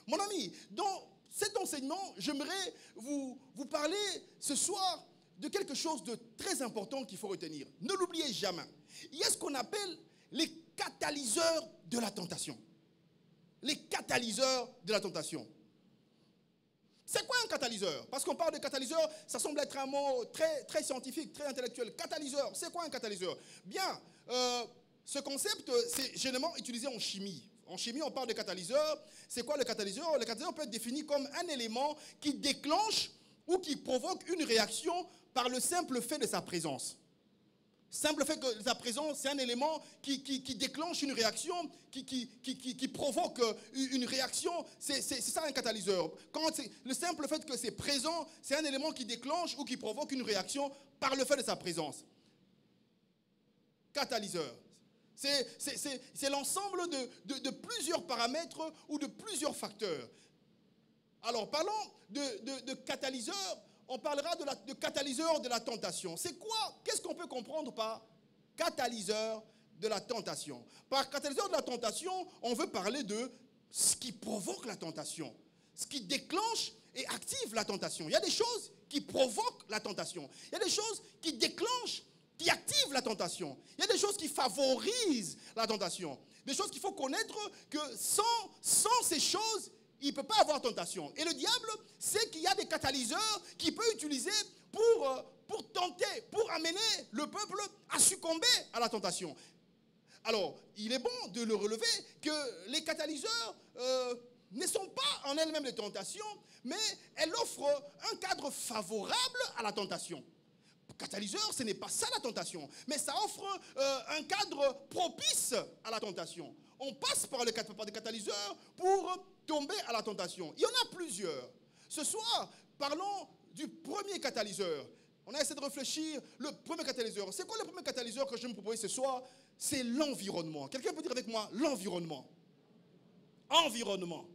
Mon ami, dans cet enseignement, j'aimerais vous parler ce soir de quelque chose de très important qu'il faut retenir. Ne l'oubliez jamais. Il y a ce qu'on appelle les catalyseurs de la tentation. Les catalyseurs de la tentation. C'est quoi un catalyseur? Parce qu'on parle de catalyseur, ça semble être un mot très, très scientifique, très intellectuel. Catalyseur, c'est quoi un catalyseur? Bien, Ce concept, c'est généralement utilisé en chimie. En chimie, on parle de catalyseur. C'est quoi le catalyseur? Le catalyseur peut être défini comme un élément qui déclenche ou qui provoque une réaction par le simple fait de sa présence. Simple fait que sa présence, c'est un élément qui déclenche une réaction, qui provoque une réaction. C'est ça un catalyseur. Le simple fait que c'est présent, c'est un élément qui déclenche ou qui provoque une réaction par le fait de sa présence. Catalyseur. C'est l'ensemble de plusieurs paramètres ou de plusieurs facteurs. Alors, parlons de catalyseur, on parlera de catalyseur de la tentation. C'est quoi? Qu'est-ce qu'on peut comprendre par catalyseur de la tentation? Par catalyseur de la tentation, on veut parler de ce qui provoque la tentation, ce qui déclenche et active la tentation. Il y a des choses qui provoquent la tentation. Il y a des choses qui déclenchent, qui activent la tentation. Il y a des choses qui favorisent la tentation. Des choses qu'il faut connaître que sans ces choses, il ne peut pas avoir tentation. Et le diable sait qu'il y a des catalyseurs qu'il peut utiliser pour tenter, pour amener le peuple à succomber à la tentation. Alors, il est bon de le relever que les catalyseurs ne sont pas en elles-mêmes des tentations, mais elles offrent un cadre favorable à la tentation. Catalyseur, ce n'est pas ça la tentation, mais ça offre un cadre propice à la tentation. On passe par des catalyseurs pour tomber à la tentation. Il y en a plusieurs. Ce soir, parlons du premier catalyseur. On a essayé de réfléchir. Le premier catalyseur. C'est quoi le premier catalyseur que je vais me proposer ce soir? C'est l'environnement. Quelqu'un peut dire avec moi l'environnement. Environnement.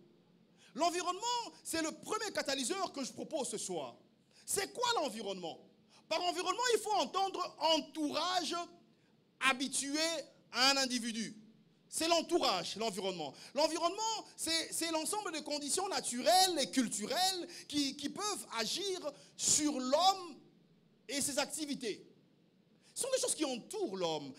L'environnement, c'est le premier catalyseur que je propose ce soir. C'est quoi l'environnement? Par environnement, il faut entendre entourage habitué à un individu. C'est l'entourage, l'environnement. L'environnement, c'est l'ensemble de conditions naturelles et culturelles qui peuvent agir sur l'homme et ses activités. Ce sont des choses qui entourent l'homme.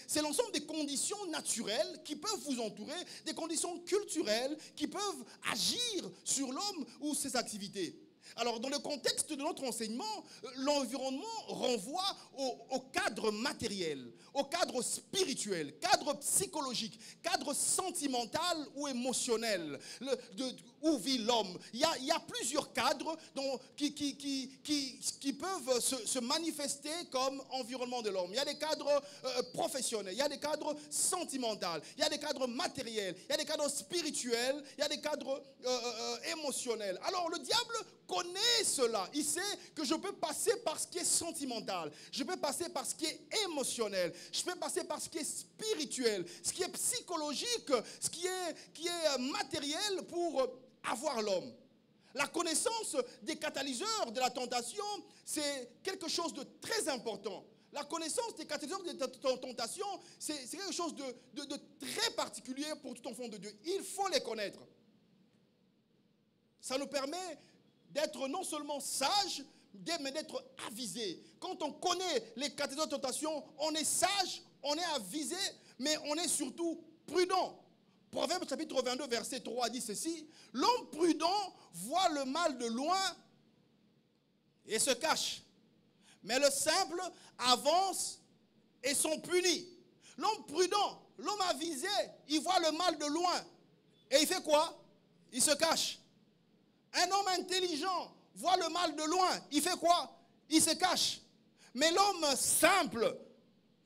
C'est l'ensemble des conditions naturelles qui peuvent vous entourer, des conditions culturelles qui peuvent agir sur l'homme ou ses activités. Alors, dans le contexte de notre enseignement, l'environnement renvoie au cadre matériel, au cadre spirituel, cadre psychologique, cadre sentimental ou émotionnel, où vit l'homme. Il y a plusieurs cadres qui peuvent se manifester comme environnement de l'homme. Il y a des cadres professionnels, il y a des cadres sentimentaux, il y a des cadres matériels, il y a des cadres spirituels, il y a des cadres émotionnels. Alors, le diable connaît cela. Il sait que je peux passer par ce qui est sentimental. Je peux passer par ce qui est émotionnel. Je peux passer par ce qui est spirituel, ce qui est psychologique, ce qui est matériel pour avoir l'homme. La connaissance des catalyseurs de la tentation, c'est quelque chose de très important. La connaissance des catalyseurs de la tentation, c'est quelque chose de très particulier pour tout enfant de Dieu. Il faut les connaître. Ça nous permet d'être non seulement sage, mais d'être avisé. Quand on connaît les catalyseurs de tentation, on est sage, on est avisé, mais on est surtout prudent. Proverbe chapitre 22, verset 3 dit ceci: l'homme prudent voit le mal de loin et se cache, mais le simple avance et sont punis. L'homme prudent, l'homme avisé, il voit le mal de loin et il fait quoi? Il se cache. Un homme intelligent voit le mal de loin. Il fait quoi? Il se cache. Mais l'homme simple,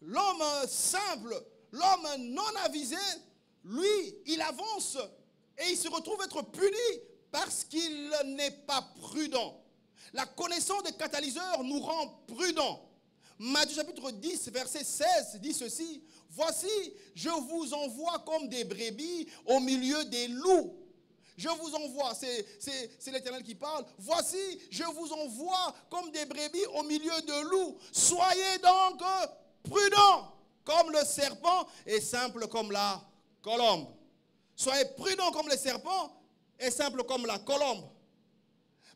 l'homme non avisé, lui, il avance et il se retrouve être puni parce qu'il n'est pas prudent. La connaissance des catalyseurs nous rend prudents. Matthieu chapitre 10, verset 16 dit ceci: voici, je vous envoie comme des brebis au milieu des loups. Je vous envoie, c'est l'Éternel qui parle. Voici, je vous envoie comme des brebis au milieu de loups. Soyez donc prudents comme le serpent et simples comme la colombe. Soyez prudents comme le serpent et simples comme la colombe.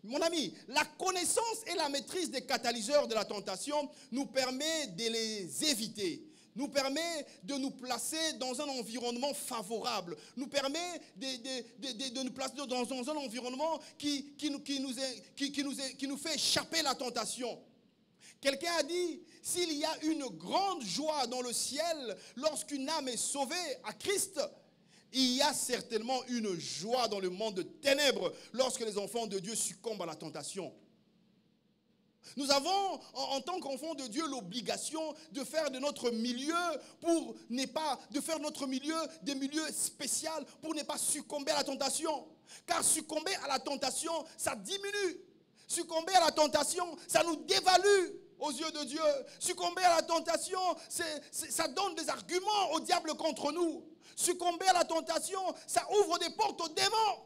Mon ami, la connaissance et la maîtrise des catalyseurs de la tentation nous permet de les éviter. Nous permet de nous placer dans un environnement favorable, nous permet de nous placer dans un environnement qui nous fait échapper la tentation, Quelqu'un a dit, s'il y a une grande joie dans le ciel lorsqu'une âme est sauvée à Christ, il y a certainement une joie dans le monde de ténèbres lorsque les enfants de Dieu succombent à la tentation. Nous avons, en tant qu'enfants de Dieu, l'obligation de faire de notre milieu des milieux spéciaux pour ne pas succomber à la tentation. Car succomber à la tentation, ça diminue. Succomber à la tentation, ça nous dévalue aux yeux de Dieu. Succomber à la tentation, ça donne des arguments au diable contre nous. Succomber à la tentation, ça ouvre des portes aux démons.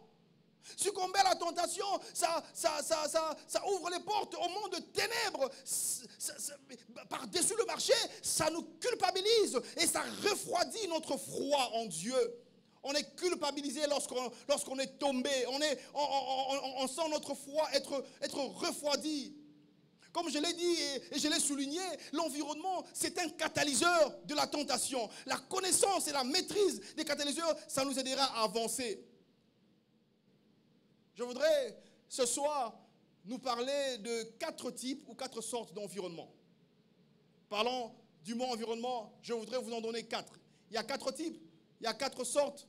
Succomber à la tentation, ça ouvre les portes au monde de ténèbres. Par-dessus le marché, ça nous culpabilise et ça refroidit notre foi en Dieu. On est culpabilisé lorsqu'on est tombé. On sent notre foi être refroidie. Comme je l'ai dit et je l'ai souligné, l'environnement, c'est un catalyseur de la tentation. La connaissance et la maîtrise des catalyseurs, ça nous aidera à avancer. Je voudrais ce soir nous parler de 4 types ou 4 sortes d'environnement. Parlant du mot environnement, je voudrais vous en donner 4. Il y a 4 types, il y a 4 sortes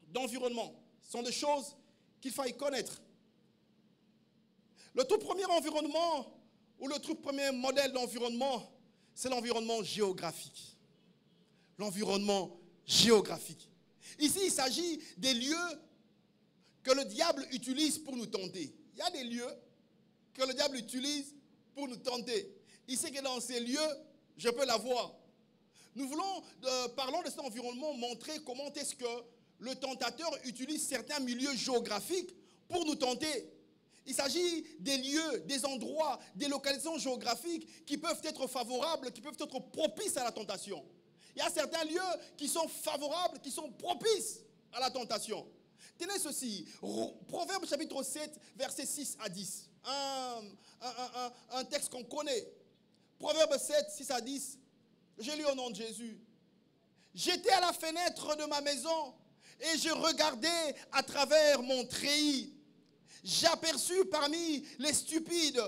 d'environnement. Ce sont des choses qu'il faille connaître. Le tout premier environnement ou le tout premier modèle d'environnement, c'est l'environnement géographique. L'environnement géographique. Ici, il s'agit des lieux que le diable utilise pour nous tenter. Il y a des lieux que le diable utilise pour nous tenter. Il sait que dans ces lieux, je peux l'avoir. Nous voulons, parlant de cet environnement, montrer comment est-ce que le tentateur utilise certains milieux géographiques pour nous tenter. Il s'agit des lieux, des endroits, des localisations géographiques qui peuvent être favorables, qui peuvent être propices à la tentation. Il y a certains lieux qui sont favorables, qui sont propices à la tentation. Tenez ceci, Proverbe chapitre 7, versets 6 à 10. Un texte qu'on connaît. Proverbe 7, 6 à 10. Je lis au nom de Jésus. J'étais à la fenêtre de ma maison et je regardais à travers mon treillis. J'aperçus parmi les stupides,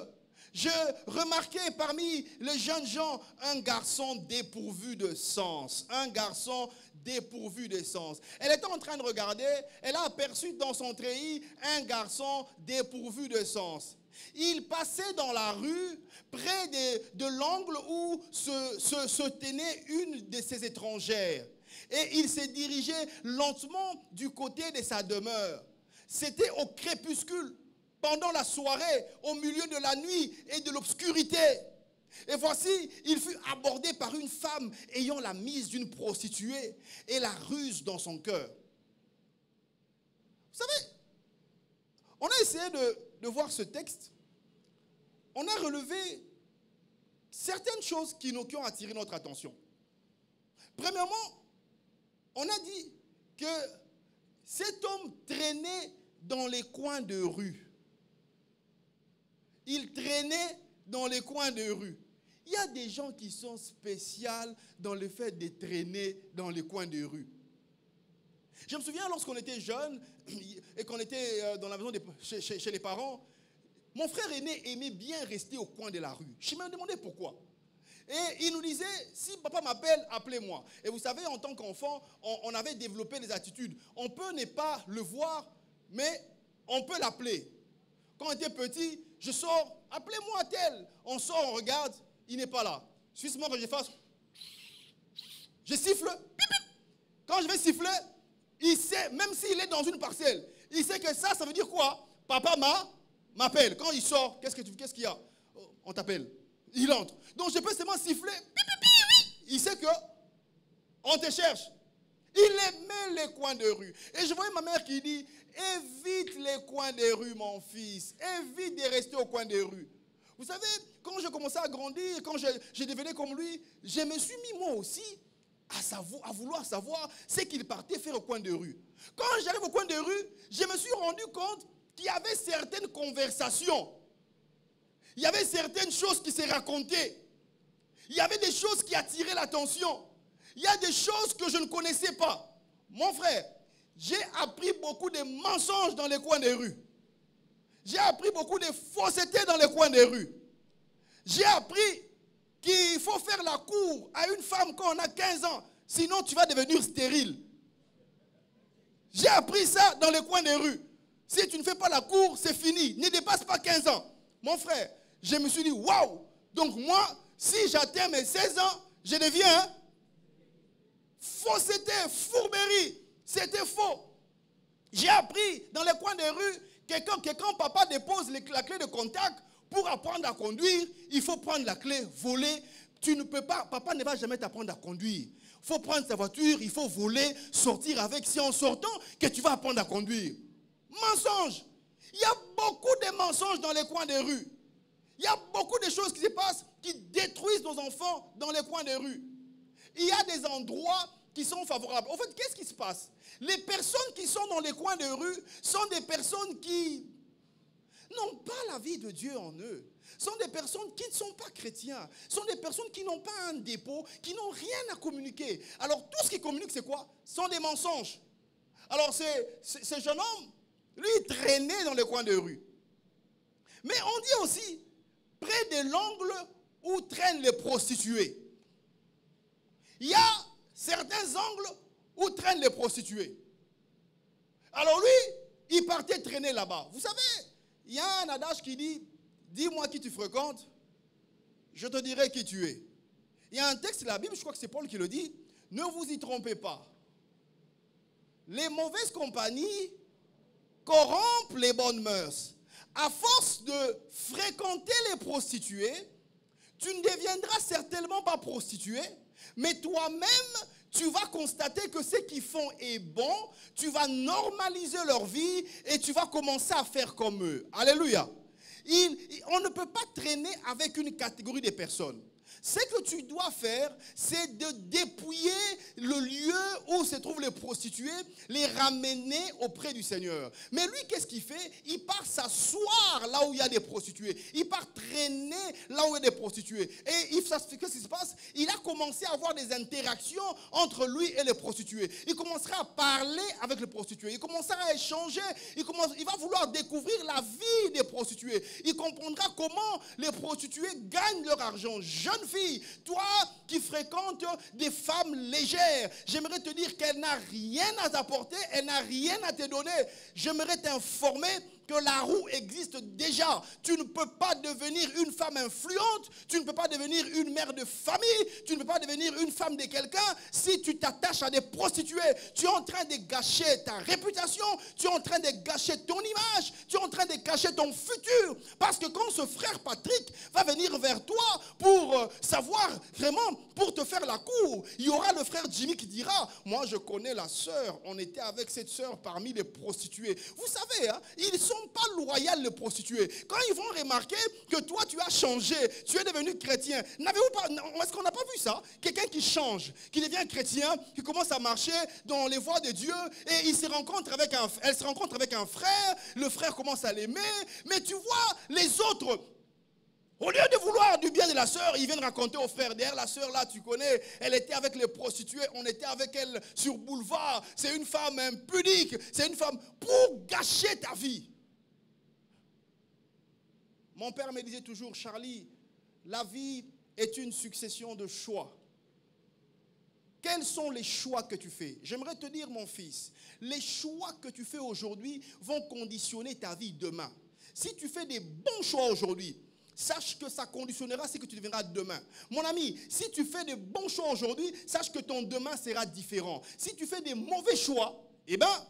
je remarquai parmi les jeunes gens un garçon dépourvu de sens. Un garçon dépourvu de sens. Elle était en train de regarder, elle a aperçu dans son treillis un garçon dépourvu de sens. Il passait dans la rue, près de l'angle où se tenait une de ses étrangères. Et il s'est dirigé lentement du côté de sa demeure. C'était au crépuscule, pendant la soirée, au milieu de la nuit et de l'obscurité. Et voici, il fut abordé par une femme ayant la mise d'une prostituée et la ruse dans son cœur. Vous savez, on a essayé de voir ce texte. On a relevé certaines choses qui ont attiré notre attention. Premièrement, on a dit que cet homme traînait dans les coins de rue. Il traînait dans les coins de rue. Il y a des gens qui sont spéciaux dans le fait de traîner dans les coins de rue. Je me souviens lorsqu'on était jeunes et qu'on était dans la maison chez les parents, mon frère aîné aimait bien rester au coin de la rue. Je me demandais pourquoi. Et il nous disait, si papa m'appelle, appelez-moi. Et vous savez, en tant qu'enfant, on avait développé des attitudes. On peut ne pas le voir, mais on peut l'appeler. Quand on était petit, je sors, appelez-moi tel. On sort, on regarde, il n'est pas là. Suisse-moi que je fasse. Je siffle. Quand je vais siffler, il sait, même s'il est dans une parcelle, il sait que ça veut dire quoi? Papa m'appelle. Quand il sort, qu'est-ce qu'il y a? On t'appelle. Il entre. Donc je peux seulement siffler. Il sait que on te cherche. Il aimait les coins de rue. Et je voyais ma mère qui dit, évite les coins de rue, mon fils. Évite de rester au coin des rues. Vous savez, quand je commençais à grandir, quand je devenais comme lui, je me suis mis moi aussi à vouloir savoir ce qu'il partait faire au coin de rue. Quand j'arrive au coin de rue, je me suis rendu compte qu'il y avait certaines conversations. Il y avait certaines choses qui se racontaient. Il y avait des choses qui attiraient l'attention. Il y a des choses que je ne connaissais pas. Mon frère, j'ai appris beaucoup de mensonges dans les coins des rues. J'ai appris beaucoup de faussetés dans les coins des rues. J'ai appris qu'il faut faire la cour à une femme quand on a 15 ans. Sinon, tu vas devenir stérile. J'ai appris ça dans les coins des rues. Si tu ne fais pas la cour, c'est fini. Ne dépasse pas 15 ans. Mon frère, je me suis dit, waouh! Donc moi, si j'atteins mes 16 ans, je deviens fausseté, fourberie. C'était faux. J'ai appris dans les coins des rues que quand papa dépose la clé de contact pour apprendre à conduire, il faut prendre la clé, voler. Tu ne peux pas, papa ne va jamais t'apprendre à conduire. Il faut prendre sa voiture, il faut voler, sortir avec. C'est en sortant que tu vas apprendre à conduire. Mensonge. Il y a beaucoup de mensonges dans les coins des rues. Il y a beaucoup de choses qui se passent qui détruisent nos enfants dans les coins des rues. Il y a des endroits qui sont favorables. En fait, qu'est-ce qui se passe? Les personnes qui sont dans les coins de rue sont des personnes qui n'ont pas la vie de Dieu en eux. Sont des personnes qui ne sont pas chrétiens. Sont des personnes qui n'ont pas un dépôt, qui n'ont rien à communiquer. Alors, tout ce qu'ils communiquent, c'est quoi? Ce sont des mensonges. Alors, ce jeune homme, lui, il traînait dans les coins de rue. Mais on dit aussi, près de l'angle où traînent les prostituées. Il y a certains angles où traînent les prostituées. Alors lui, il partait traîner là-bas. Vous savez, il y a un adage qui dit, dis-moi qui tu fréquentes, je te dirai qui tu es. Il y a un texte de la Bible, je crois que c'est Paul qui le dit, ne vous y trompez pas. Les mauvaises compagnies corrompent les bonnes mœurs. À force de fréquenter les prostituées, tu ne deviendras certainement pas prostituée, mais toi-même, tu vas constater que ce qu'ils font est bon, tu vas normaliser leur vie et tu vas commencer à faire comme eux. Alléluia. On ne peut pas traîner avec une catégorie de personnes. Ce que tu dois faire, c'est de dépouiller le lieu où se trouvent les prostituées, les ramener auprès du Seigneur. Mais lui, qu'est-ce qu'il fait? Il part s'asseoir là où il y a des prostituées. Il part traîner là où il y a des prostituées. Et qu'est-ce qui se passe? Il a commencé à avoir des interactions entre lui et les prostituées. Il commencera à parler avec les prostituées. Il commencera à échanger. Il va vouloir découvrir la vie des prostituées. Il comprendra comment les prostituées gagnent leur argent. Jeune fille, toi qui fréquentes des femmes légères, j'aimerais te dire qu'elle n'a rien à t'apporter, elle n'a rien à te donner. J'aimerais t'informer que la roue existe déjà. Tu ne peux pas devenir une femme influente, tu ne peux pas devenir une mère de famille, tu ne peux pas devenir une femme de quelqu'un si tu t'attaches à des prostituées. Tu es en train de gâcher ta réputation, tu es en train de gâcher ton image, tu es en train de gâcher ton futur. Parce que quand ce frère Patrick va venir vers toi pour savoir vraiment, pour te faire la cour, il y aura le frère Jimmy qui dira, moi je connais la sœur, on était avec cette sœur parmi les prostituées. Vous savez, hein, ils sont pas loyaux les prostituées. Quand ils vont remarquer que toi tu as changé, tu es devenu chrétien. N'avez-vous pas, est-ce qu'on n'a pas vu ça? Quelqu'un qui change, qui devient chrétien, qui commence à marcher dans les voies de Dieu et elle se rencontre avec un frère, le frère commence à l'aimer, mais tu vois les autres, au lieu de vouloir du bien de la sœur, ils viennent raconter au frère, derrière la sœur là, tu connais, elle était avec les prostituées, on était avec elle sur boulevard, c'est une femme impudique, c'est une femme pour gâcher ta vie. Mon père me disait toujours, Charlie, la vie est une succession de choix. Quels sont les choix que tu fais? J'aimerais te dire, mon fils, les choix que tu fais aujourd'hui vont conditionner ta vie demain. Si tu fais des bons choix aujourd'hui, sache que ça conditionnera ce que tu deviendras demain. Mon ami, si tu fais des bons choix aujourd'hui, sache que ton demain sera différent. Si tu fais des mauvais choix, eh bien,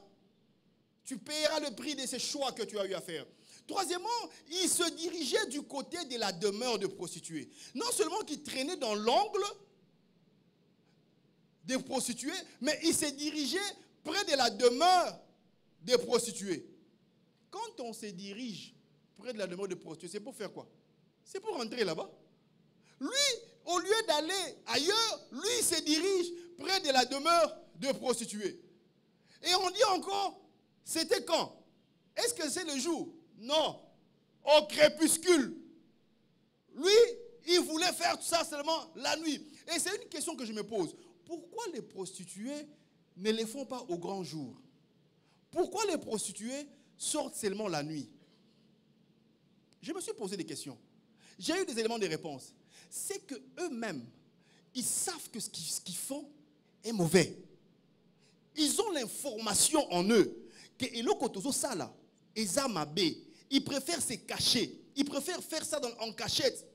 tu paieras le prix de ces choix que tu as eu à faire. Troisièmement, il se dirigeait du côté de la demeure de prostituées. Non seulement qu'il traînait dans l'angle des prostituées, mais il se dirigeait près de la demeure des prostituées. Quand on se dirige près de la demeure des prostituées, c'est pour faire quoi? C'est pour rentrer là-bas. Lui, au lieu d'aller ailleurs, lui, il se dirige près de la demeure de prostituées. Et on dit encore, c'était quand? Est-ce que c'est le jour? Non. Au crépuscule. Lui, il voulait faire tout ça seulement la nuit. Et c'est une question que je me pose. Pourquoi les prostituées ne les font pas au grand jour? Pourquoi les prostituées sortent seulement la nuit? Je me suis posé des questions. J'ai eu des éléments de réponse. C'est qu'eux-mêmes, ils savent que ce qu'ils font est mauvais. Ils ont l'information en eux que Elokotozo Sala, Ezamabe, ils préfèrent se cacher. Ils préfèrent faire ça en cachette.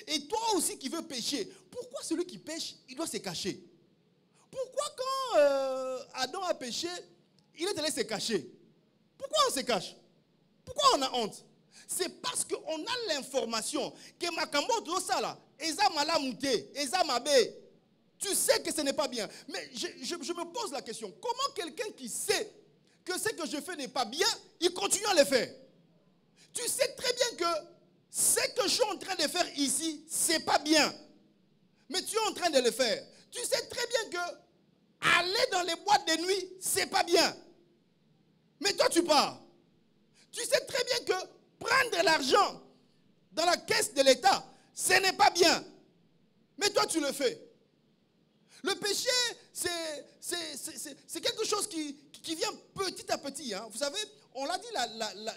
Et toi aussi qui veux pécher, pourquoi celui qui pêche, il doit se cacher? Pourquoi quand Adam a péché, il est allé se cacher? Pourquoi on se cache? Pourquoi on a honte? C'est parce qu'on a l'information que Makambo Dosala, Eza Malamute, Eza Mabe, tu sais que ce n'est pas bien. Mais je me pose la question, comment quelqu'un qui sait que ce que je fais n'est pas bien, il continue à le faire? Tu sais très bien que ce que je suis en train de faire ici, c'est pas bien. Mais tu es en train de le faire. Tu sais très bien que aller dans les boîtes de nuit, c'est pas bien. Mais toi, tu pars. Tu sais très bien que prendre l'argent dans la caisse de l'État, ce n'est pas bien. Mais toi, tu le fais. Le péché, c'est quelque chose qui vient petit à petit. Hein. Vous savez, on l'a dit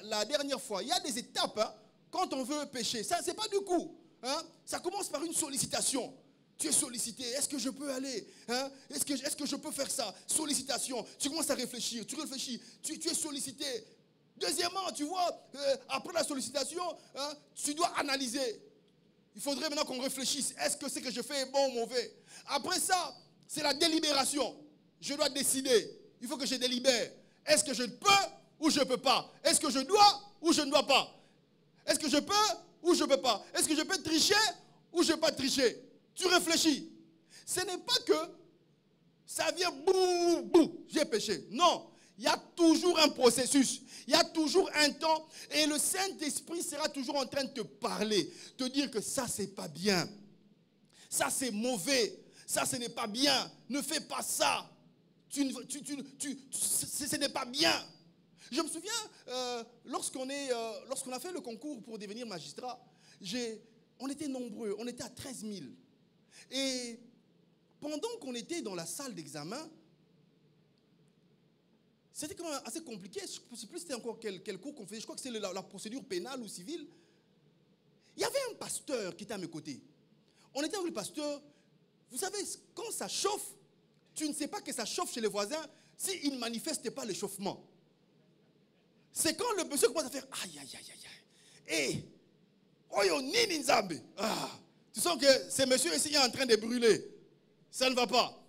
la dernière fois, il y a des étapes hein, quand on veut pécher. Ça, ce n'est pas du coup. Hein. Ça commence par une sollicitation. Tu es sollicité. Est-ce que je peux aller hein? Est-ce que je peux faire ça? Sollicitation. Tu commences à réfléchir. Tu réfléchis. Tu es sollicité. Deuxièmement, tu vois, après la sollicitation, hein, tu dois analyser. Il faudrait maintenant qu'on réfléchisse. Est-ce que ce que je fais est bon ou mauvais? Après ça, c'est la délibération. Je dois décider. Il faut que je délibère. Est-ce que je peux ou je ne peux pas? Est-ce que je dois ou je ne dois pas? Est-ce que je peux ou je ne peux pas? Est-ce que je peux tricher ou je ne peux pas tricher? Tu réfléchis. Ce n'est pas que ça vient bouh, bouh, j'ai péché. Non, il y a toujours un processus. Il y a toujours un temps. Et le Saint-Esprit sera toujours en train de te parler. Te dire que ça, c'est pas bien. Ça, c'est mauvais. Ça, ce n'est pas bien. Ne fais pas ça. Ce n'est pas bien. Je me souviens, lorsqu'on a fait le concours pour devenir magistrat, on était nombreux. On était à 13 000. Et pendant qu'on était dans la salle d'examen, c'était quand même assez compliqué. Je ne sais plus c'était encore quel cours qu'on faisait. Je crois que c'est la procédure pénale ou civile. Il y avait un pasteur qui était à mes côtés. On était avec le pasteur. Vous savez, quand ça chauffe, tu ne sais pas que ça chauffe chez les voisins s'ils ne manifestent pas l'échauffement. C'est quand le monsieur commence à faire aïe, aïe, aïe, aïe. Et, oyo, nini nzambe. Tu sens que ce monsieur ici est en train de brûler. Ça ne va pas.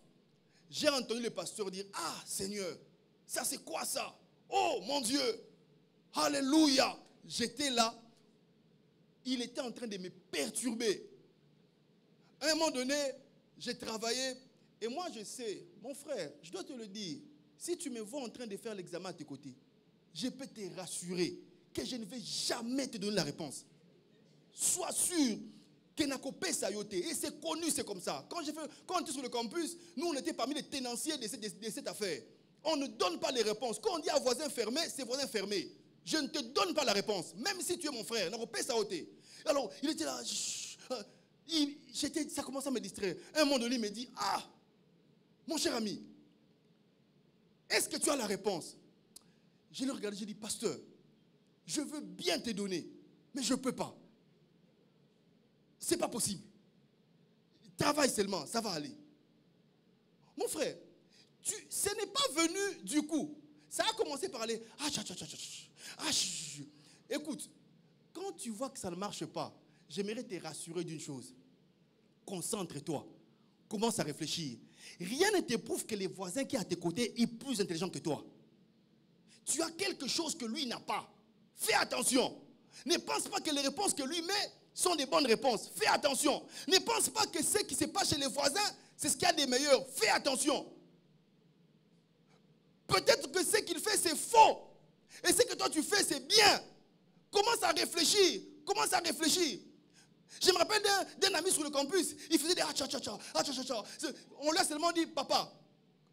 J'ai entendu le pasteur dire, ah Seigneur, ça c'est quoi ça? Oh mon Dieu, alléluia. J'étais là, il était en train de me perturber. À un moment donné, j'ai travaillé, et moi je sais, mon frère, je dois te le dire, si tu me vois en train de faire l'examen à tes côtés, je peux te rassurer que je ne vais jamais te donner la réponse. Sois sûr que Nakopé Sayote, et c'est connu, c'est comme ça. Quand on était sur le campus, nous on était parmi les tenanciers de cette affaire. On ne donne pas les réponses. Quand on dit à voisin fermé, c'est voisin fermé. Je ne te donne pas la réponse, même si tu es mon frère. Nakopé Sayote. Alors, il était là, ça commençait à me distraire. Un moment donné, il me dit, ah, mon cher ami, est-ce que tu as la réponse? Je l'ai regardé, j'ai dit, pasteur, je veux bien te donner, mais je ne peux pas. Ce n'est pas possible. Travaille seulement, ça va aller. Mon frère, ce n'est pas venu du coup. Ça a commencé par aller, écoute, quand tu vois que ça ne marche pas, j'aimerais te rassurer d'une chose. Concentre-toi. Commence à réfléchir. Rien ne te prouve que les voisins qui sont à tes côtés sont plus intelligents que toi. Tu as quelque chose que lui n'a pas. Fais attention. Ne pense pas que les réponses que lui met sont des bonnes réponses. Fais attention. Ne pense pas que ce qui se passe chez les voisins, c'est ce qu'il y a des meilleurs. Fais attention. Peut-être que ce qu'il fait, c'est faux. Et ce que toi tu fais, c'est bien. Commence à réfléchir. Commence à réfléchir. Je me rappelle d'un ami sur le campus. Il faisait des On lui a seulement dit, papa,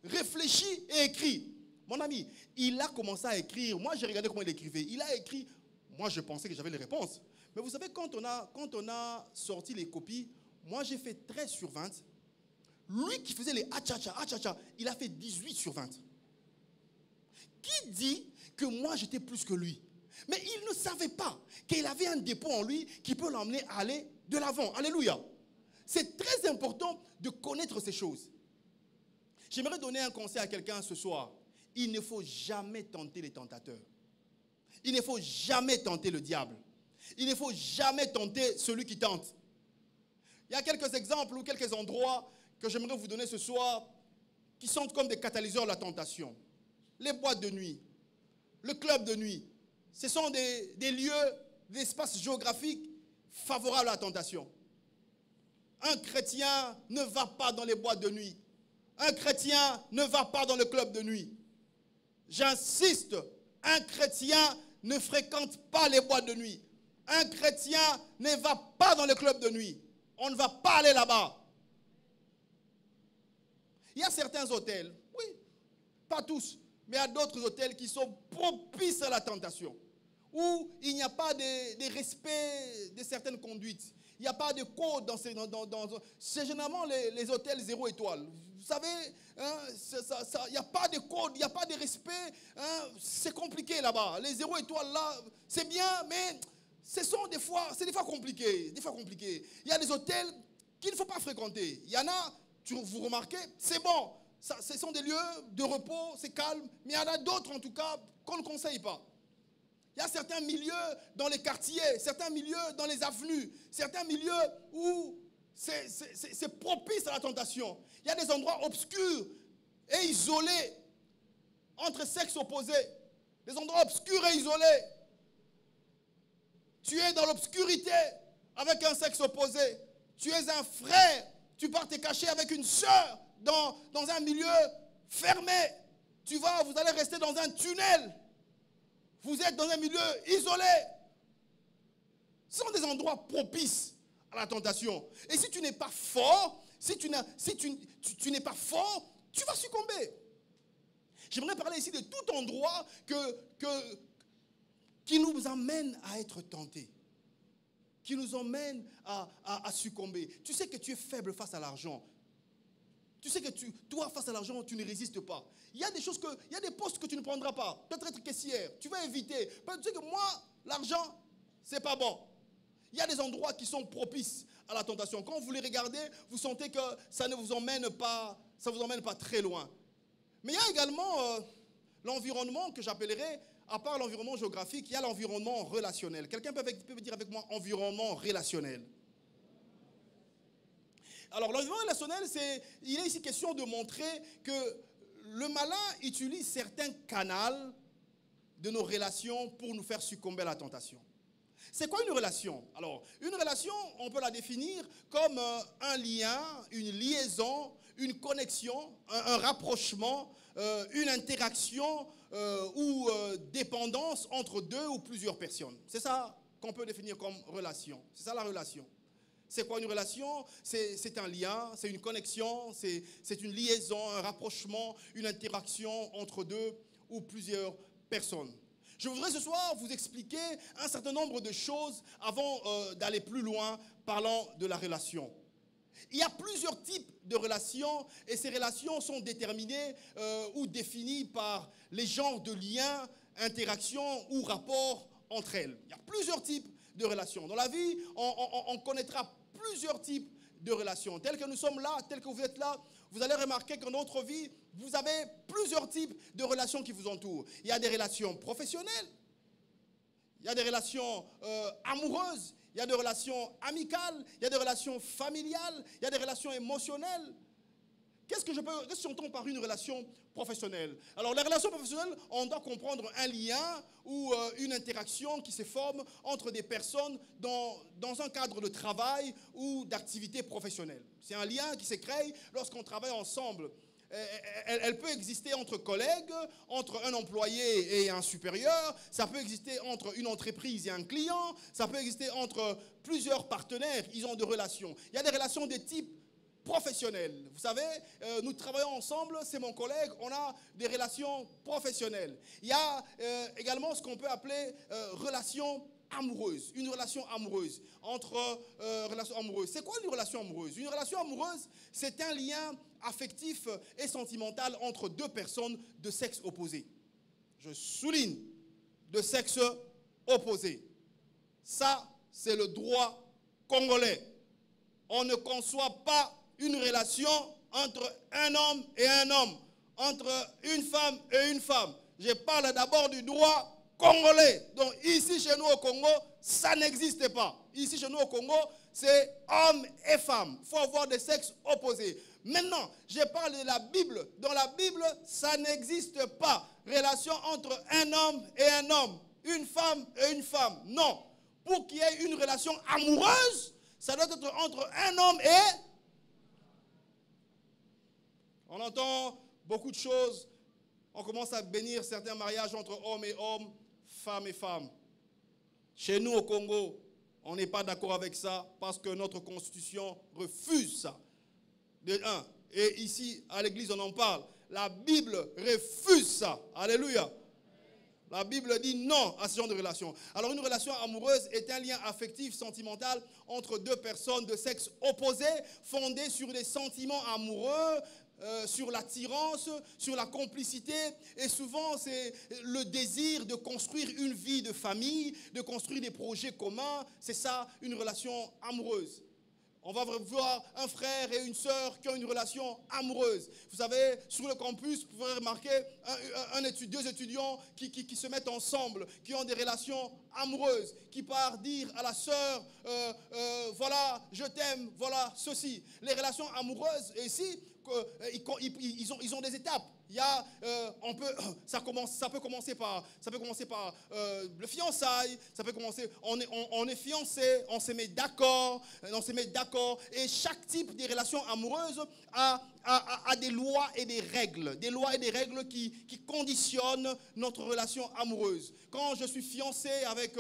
réfléchis et écris. Mon ami, il a commencé à écrire. Moi, j'ai regardé comment il écrivait. Il a écrit. Moi, je pensais que j'avais les réponses. Mais vous savez, quand on a sorti les copies, moi, j'ai fait 13 sur 20. Lui qui faisait les il a fait 18 sur 20. Qui dit que moi, j'étais plus que lui? Mais il ne savait pas qu'il avait un dépôt en lui qui peut l'emmener à aller de l'avant. Alléluia. C'est très important de connaître ces choses. J'aimerais donner un conseil à quelqu'un ce soir. Il ne faut jamais tenter les tentateurs. Il ne faut jamais tenter le diable. Il ne faut jamais tenter celui qui tente. Il y a quelques exemples ou quelques endroits que j'aimerais vous donner ce soir qui sont comme des catalyseurs de la tentation. Les boîtes de nuit, le club de nuit, ce sont des lieux, des espaces géographiques favorables à la tentation. Un chrétien ne va pas dans les boîtes de nuit. Un chrétien ne va pas dans le club de nuit. J'insiste, un chrétien ne fréquente pas les boîtes de nuit. Un chrétien ne va pas dans le club de nuit. On ne va pas aller là-bas. Il y a certains hôtels, oui, pas tous, mais il y a d'autres hôtels qui sont propices à la tentation, où il n'y a pas de respect de certaines conduites. Il n'y a pas de code dans ces... c'est généralement les hôtels 0 étoiles. Vous savez, hein, il n'y a pas de code, il n'y a pas de respect. Hein, c'est compliqué là-bas. Les 0 étoiles là, c'est bien, mais c'est des fois compliqué. Des fois compliqué. Il y a des hôtels qu'il ne faut pas fréquenter. Il y en a, vous remarquez, c'est bon. Ce sont des lieux de repos, c'est calme. Mais il y en a d'autres en tout cas qu'on ne conseille pas. Il y a certains milieux dans les quartiers, certains milieux dans les avenues, certains milieux où c'est propice à la tentation. Il y a des endroits obscurs et isolés entre sexes opposés. Des endroits obscurs et isolés. Tu es dans l'obscurité avec un sexe opposé. Tu es un frère. Tu pars te cacher avec une sœur dans un milieu fermé. Vous allez rester dans un tunnel. Vous êtes dans un milieu isolé. Ce sont des endroits propices à la tentation. Et si tu n'es pas fort, si tu n'es pas fort, tu vas succomber. J'aimerais parler ici de tout endroit qui nous amène à être tentés, qui nous emmène à succomber. Tu sais que tu es faible face à l'argent. Tu sais que toi, face à l'argent, tu ne résistes pas. Il y a des postes que tu ne prendras pas. Peut-être être caissière, tu vas éviter. Tu sais que moi, l'argent, c'est pas bon. Il y a des endroits qui sont propices à la tentation. Quand vous les regardez, vous sentez que ça ne vous emmène pas très loin. Mais il y a également l'environnement que j'appellerais, à part l'environnement géographique, il y a l'environnement relationnel. Quelqu'un peut dire avec moi environnement relationnel. Alors, l'environnement relationnel, il est ici question de montrer que le malin utilise certains canaux de nos relations pour nous faire succomber à la tentation. C'est quoi une relation? Alors, une relation, on peut la définir comme un lien, une liaison, une connexion, un rapprochement, une interaction ou dépendance entre deux ou plusieurs personnes. C'est ça qu'on peut définir comme relation. C'est ça la relation. C'est quoi une relation? C'est un lien, c'est une connexion, c'est une liaison, un rapprochement, une interaction entre deux ou plusieurs personnes. Je voudrais ce soir vous expliquer un certain nombre de choses avant d'aller plus loin parlant de la relation. Il y a plusieurs types de relations et ces relations sont déterminées ou définies par les genres de liens, interactions ou rapports entre elles. Il y a plusieurs types de relations. Dans la vie, on connaîtra plusieurs types de relations. Tel que nous sommes là, tel que vous êtes là, vous allez remarquer que dans notre vie, vous avez plusieurs types de relations qui vous entourent. Il y a des relations professionnelles, il y a des relations amoureuses, il y a des relations amicales, il y a des relations familiales, il y a des relations émotionnelles. Qu'est-ce que j'entends par une relation professionnelle? Alors, la relation professionnelle, on doit comprendre un lien ou une interaction qui se forme entre des personnes dans un cadre de travail ou d'activité professionnelle. C'est un lien qui se crée lorsqu'on travaille ensemble. Elle peut exister entre collègues, entre un employé et un supérieur, ça peut exister entre une entreprise et un client, ça peut exister entre plusieurs partenaires, ils ont des relations. Il y a des relations de type professionnel. Vous savez, nous travaillons ensemble, c'est mon collègue, on a des relations professionnelles. Il y a également ce qu'on peut appeler relation amoureuse, une relation amoureuse, relations amoureuses. C'est quoi une relation amoureuse? Une relation amoureuse, c'est un lien affectif et sentimental entre deux personnes de sexe opposé. Je souligne, de sexe opposé. Ça, c'est le droit Congolais, on ne conçoit pas une relation entre un homme et un homme, entre une femme et une femme. Je parle d'abord du droit congolais. Donc ici chez nous au Congo, ça n'existe pas. Ici chez nous au Congo, c'est homme et femme. Il faut avoir des sexes opposés. Maintenant, je parle de la Bible. Dans la Bible, ça n'existe pas. Relation entre un homme et un homme, une femme et une femme. Non. Pour qu'il y ait une relation amoureuse, ça doit être entre un homme et... On entend beaucoup de choses. On commence à bénir certains mariages entre hommes et hommes, femmes et femmes. Chez nous au Congo, on n'est pas d'accord avec ça parce que notre constitution refuse ça. De un. Et ici, à l'église, on en parle. La Bible refuse ça. Alléluia. La Bible dit non à ce genre de relation. Alors une relation amoureuse est un lien affectif, sentimental entre deux personnes de sexe opposé, fondé sur des sentiments amoureux, sur l'attirance, sur la complicité. Et souvent, c'est le désir de construire une vie de famille, de construire des projets communs. C'est ça, une relation amoureuse. On va voir un frère et une sœur qui ont une relation amoureuse. Vous savez, sur le campus, vous pouvez remarquer deux étudiants qui se mettent ensemble, qui ont des relations amoureuses, qui partent dire à la sœur, voilà, je t'aime, voilà, ceci. Les relations amoureuses, ici, ils ont des étapes. Il y a, ça peut commencer par le fiançailles, ça peut commencer, on est fiancé, on se met d'accord, et chaque type de relation amoureuse a des lois et des règles qui conditionnent notre relation amoureuse. Quand je suis fiancé avec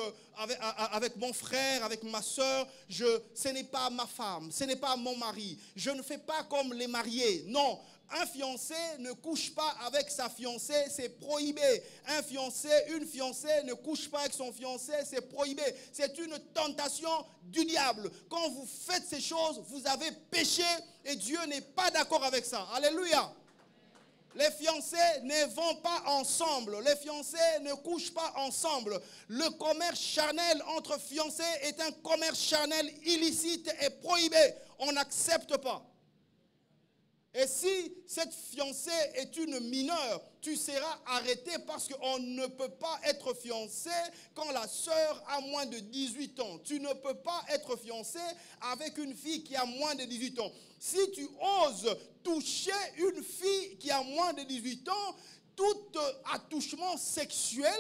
mon frère, avec ma soeur, ce n'est pas ma femme, ce n'est pas mon mari. Je ne fais pas comme les mariés, non. Un fiancé ne couche pas avec sa fiancée, c'est prohibé. Une fiancée ne couche pas avec son fiancé, c'est prohibé. C'est une tentation du diable. Quand vous faites ces choses, vous avez péché et Dieu n'est pas d'accord avec ça. Alléluia. Les fiancés ne vont pas ensemble. Les fiancés ne couchent pas ensemble. Le commerce charnel entre fiancés est un commerce charnel illicite et prohibé. On n'accepte pas. Et si cette fiancée est une mineure, tu seras arrêté parce qu'on ne peut pas être fiancé quand la sœur a moins de 18 ans. Tu ne peux pas être fiancé avec une fille qui a moins de 18 ans. Si tu oses toucher une fille qui a moins de 18 ans, tout attouchement sexuel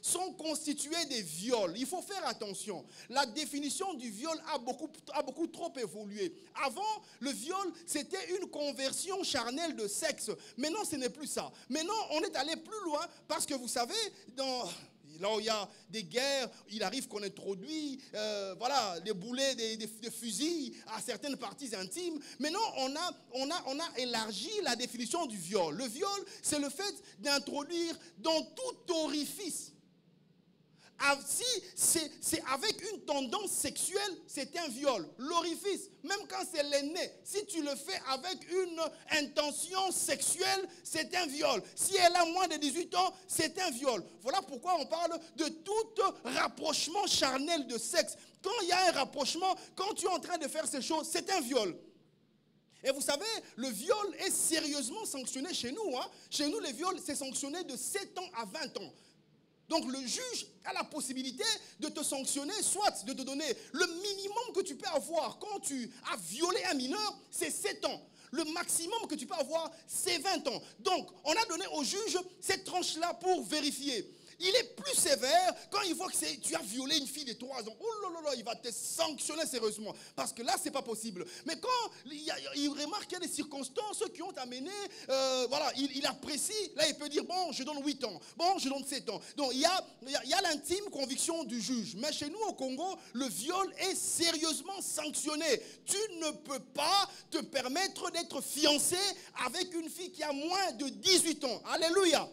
sont constitués des viols. Il faut faire attention. La définition du viol a beaucoup trop évolué. Avant, le viol, c'était une conversion charnelle de sexe. Maintenant, ce n'est plus ça. Maintenant, on est allé plus loin parce que vous savez, là où il y a des guerres, il arrive qu'on introduit des boulets, des fusils à certaines parties intimes. Maintenant, on a élargi la définition du viol. Le viol, c'est le fait d'introduire dans tout orifice. Si c'est avec une tendance sexuelle, c'est un viol. L'orifice, même quand c'est le nez, si tu le fais avec une intention sexuelle, c'est un viol. Si elle a moins de 18 ans, c'est un viol. Voilà pourquoi on parle de tout rapprochement charnel de sexe. Quand il y a un rapprochement, quand tu es en train de faire ces choses, c'est un viol. Et vous savez, le viol est sérieusement sanctionné chez nous. Chez nous, le viol, c'est sanctionné de 7 ans à 20 ans. Donc le juge a la possibilité de te sanctionner, soit de te donner le minimum que tu peux avoir quand tu as violé un mineur, c'est 7 ans. Le maximum que tu peux avoir, c'est 20 ans. Donc, on a donné au juge cette tranche-là pour vérifier. Il est plus sévère quand il voit que tu as violé une fille de 3 ans. Oh là là là, il va te sanctionner sérieusement. Parce que là, ce n'est pas possible. Mais quand il remarque qu'il y a des circonstances qui ont amené, il apprécie, là, il peut dire, bon, je donne 8 ans. Bon, je donne 7 ans. Donc, il y a l'intime conviction du juge. Mais chez nous, au Congo, le viol est sérieusement sanctionné. Tu ne peux pas te permettre d'être fiancé avec une fille qui a moins de 18 ans. Alléluia.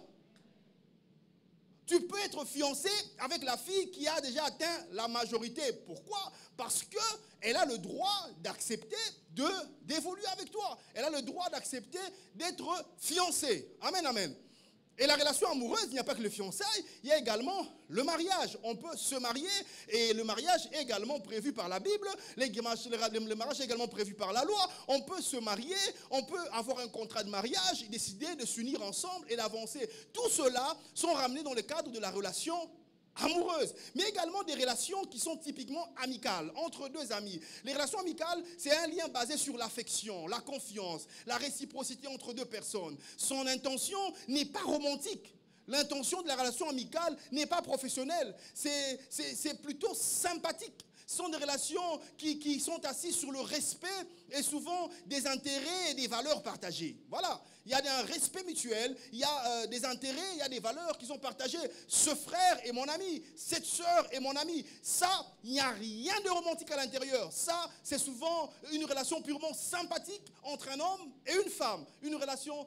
Tu peux être fiancé avec la fille qui a déjà atteint la majorité. Pourquoi? Parce qu'elle a le droit d'accepter d'évoluer avec toi. Elle a le droit d'accepter d'être fiancée. Amen, amen. Et la relation amoureuse, il n'y a pas que le fiançailles, il y a également le mariage. On peut se marier et le mariage est également prévu par la Bible. Le mariage est également prévu par la loi. On peut se marier, on peut avoir un contrat de mariage et décider de s'unir ensemble et d'avancer. Tout cela sont ramenés dans le cadre de la relation amoureuse, mais également des relations qui sont typiquement amicales, entre deux amis. Les relations amicales, c'est un lien basé sur l'affection, la confiance, la réciprocité entre deux personnes. Son intention n'est pas romantique. L'intention de la relation amicale n'est pas professionnelle. C'est plutôt sympathique. Ce sont des relations qui sont assises sur le respect et souvent des intérêts et des valeurs partagées. Voilà, il y a un respect mutuel, il y a des intérêts, il y a des valeurs qui sont partagées. Ce frère est mon ami, cette sœur est mon ami. Ça, il n'y a rien de romantique à l'intérieur. Ça, c'est souvent une relation purement sympathique entre un homme et une femme. Une relation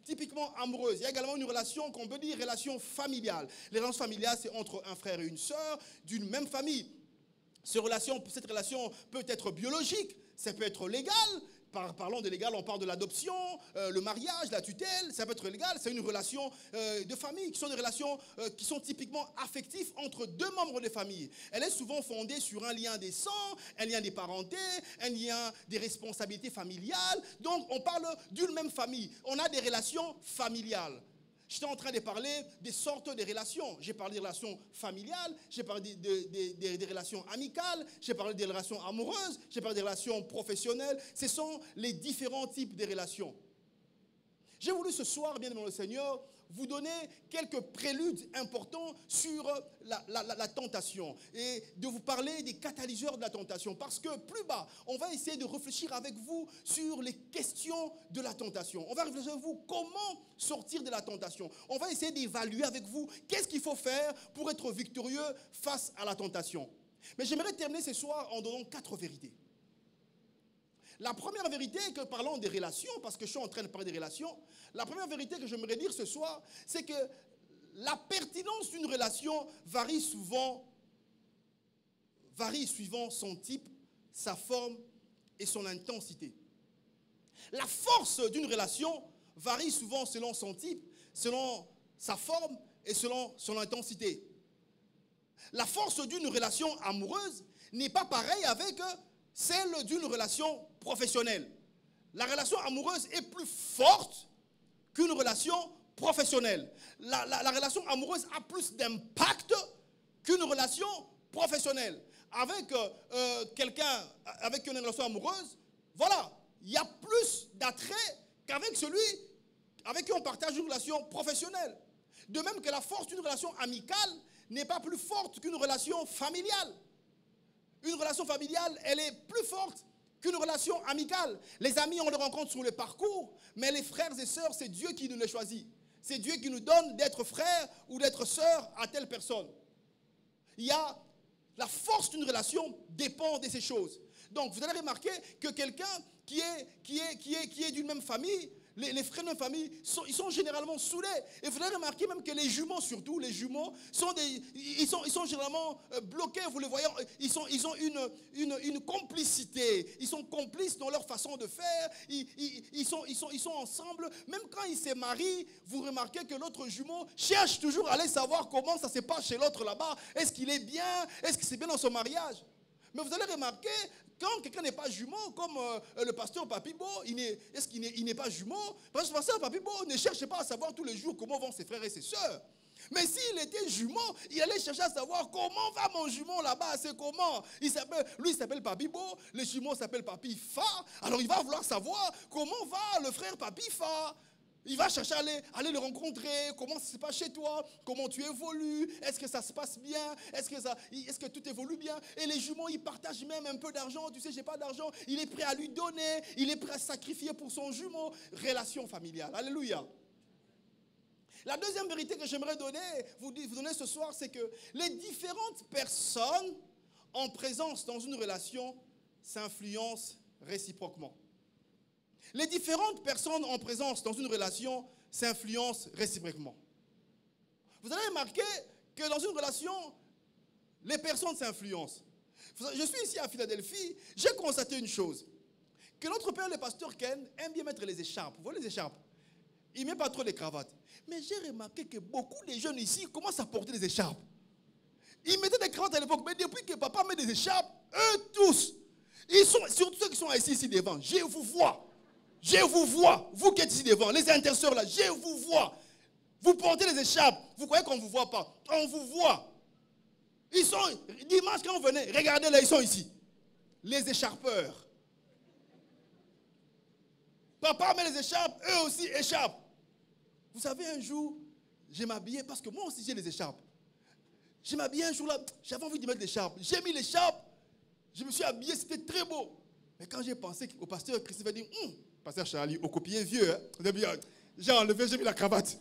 typiquement amoureuse. Il y a également une relation qu'on peut dire relation familiale. Les relations familiales, c'est entre un frère et une sœur d'une même famille. Cette relation peut être biologique, ça peut être légal. Parlant de légal, on parle de l'adoption, le mariage, la tutelle, ça peut être légal. C'est une relation de famille, qui sont des relations qui sont typiquement affectives entre deux membres de famille. Elle est souvent fondée sur un lien des sangs, un lien des parentés, un lien des responsabilités familiales. Donc, on parle d'une même famille. On a des relations familiales. J'étais en train de parler des sortes de relations. J'ai parlé des relations familiales, j'ai parlé des relations amicales, j'ai parlé des relations amoureuses, j'ai parlé des relations professionnelles. Ce sont les différents types de relations. J'ai voulu ce soir, bien aimé le Seigneur, vous donner quelques préludes importants sur la tentation et de vous parler des catalyseurs de la tentation. Parce que plus bas, on va essayer de réfléchir avec vous sur les questions de la tentation. On va réfléchir avec vous comment sortir de la tentation. On va essayer d'évaluer avec vous qu'est-ce qu'il faut faire pour être victorieux face à la tentation. Mais j'aimerais terminer ce soir en donnant 4 vérités. La première vérité, que parlons des relations, parce que je suis en train de parler des relations, la première vérité que j'aimerais dire ce soir, c'est que la pertinence d'une relation varie suivant son type, sa forme et son intensité. La force d'une relation varie souvent selon son type, selon sa forme et selon son intensité. La force d'une relation amoureuse n'est pas pareille avec celle d'une relation professionnelle. La relation amoureuse est plus forte qu'une relation professionnelle. La relation amoureuse a plus d'impact qu'une relation professionnelle. Avec quelqu'un avec une relation amoureuse, voilà, il y a plus d'attrait qu'avec celui avec qui on partage une relation professionnelle. De même que la force d'une relation amicale n'est pas plus forte qu'une relation familiale. Une relation familiale, elle est plus forte qu'une relation amicale. Les amis, on les rencontre sur le parcours, mais les frères et sœurs, c'est Dieu qui nous les choisit. C'est Dieu qui nous donne d'être frère ou d'être sœur à telle personne. La force d'une relation dépend de ces choses. Donc, vous allez remarquer que quelqu'un qui est d'une même famille, les frères de même famille, ils sont généralement soudés. Et vous allez remarquer même que les jumeaux, surtout, les jumeaux, ils sont généralement bloqués, vous le voyez, ils ont une complicité. Ils sont complices dans leur façon de faire. Ils sont ensemble. Même quand ils se marient, vous remarquez que l'autre jumeau cherche toujours à aller savoir comment ça se passe chez l'autre là-bas. Est-ce qu'il est bien? Est-ce que c'est bien dans son mariage? Mais vous allez remarquer, quand quelqu'un n'est pas jumeau, comme le pasteur Papibo, est-ce qu'il n'est pas jumeau? Parce que le pasteur Papibo ne cherche pas à savoir tous les jours comment vont ses frères et ses sœurs. Mais s'il était jumeau, il allait chercher à savoir comment va mon jumeau là-bas, c'est comment. Lui, il s'appelle Papibo, le jumeau s'appelle Papifa. Alors il va vouloir savoir comment va le frère Papifa. Il va chercher à aller le rencontrer, comment ça se passe chez toi, comment tu évolues, est-ce que ça se passe bien, est-ce que tout évolue bien. Et les jumeaux, ils partagent même un peu d'argent, tu sais, j'ai pas d'argent, il est prêt à lui donner, il est prêt à sacrifier pour son jumeau. Relation familiale, alléluia. La deuxième vérité que j'aimerais vous donner ce soir, c'est que les différentes personnes en présence dans une relation s'influencent réciproquement. Les différentes personnes en présence dans une relation s'influencent réciproquement. Vous allez remarquer que dans une relation, les personnes s'influencent. Je suis ici à Philadelphie, j'ai constaté une chose, que notre père, le pasteur Ken, aime bien mettre les écharpes. Vous voyez les écharpes? Il ne met pas trop les cravates. Mais j'ai remarqué que beaucoup de jeunes ici commencent à porter des écharpes. Ils mettaient des cravates à l'époque, mais depuis que papa met des écharpes, eux tous, ils sont, surtout ceux qui sont assis ici devant, je vous vois. Je vous vois. Vous qui êtes ici devant, les intercesseurs là, je vous vois. Vous portez les écharpes. Vous croyez qu'on ne vous voit pas? On vous voit. Ils sont, dimanche quand on venait, regardez là, ils sont ici. Les écharpeurs. Papa met les écharpes, eux aussi écharpent. Vous savez, un jour, je m'habillais, parce que moi aussi j'ai les écharpes. Je m'habillais un jour là, j'avais envie de mettre l'écharpe. J'ai mis l'écharpe, je me suis habillé, c'était très beau. Mais quand j'ai pensé au pasteur, Christophe a dit, pasteur Charlie, au copier vieux, hein, j'ai enlevé, j'ai mis la cravate.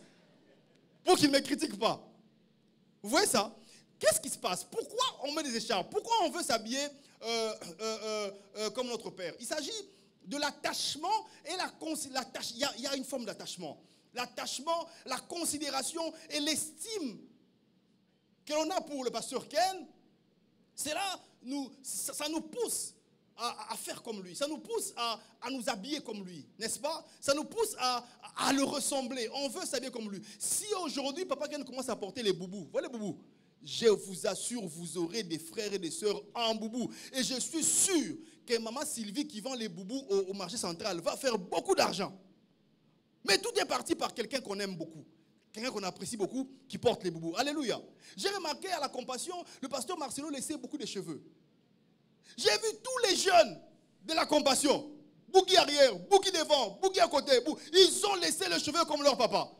Pour qu'il ne me critique pas. Vous voyez ça? Qu'est-ce qui se passe? Pourquoi on met des écharpes? Pourquoi on veut s'habiller comme notre père? Il s'agit de l'attachement et il y a une forme d'attachement. L'attachement, la considération et l'estime que l'on a pour le pasteur Ken, c'est là, ça nous pousse à faire comme lui. Ça nous pousse à nous habiller comme lui, n'est-ce pas? Ça nous pousse à le ressembler. On veut s'habiller comme lui. Si aujourd'hui, Papa Ken commence à porter les boubous, voilà les boubous, je vous assure, vous aurez des frères et des sœurs en boubou. Et je suis sûr que maman Sylvie qui vend les boubous au marché central va faire beaucoup d'argent. Mais tout est parti par quelqu'un qu'on aime beaucoup. Quelqu'un qu'on apprécie beaucoup, qui porte les boubous. Alléluia. J'ai remarqué à la Compassion, le pasteur Marcelo laissait beaucoup de cheveux. J'ai vu tous les jeunes de la Compassion, Bougui arrière, Bougui devant, Bougui à côté, ils ont laissé les cheveux comme leur papa.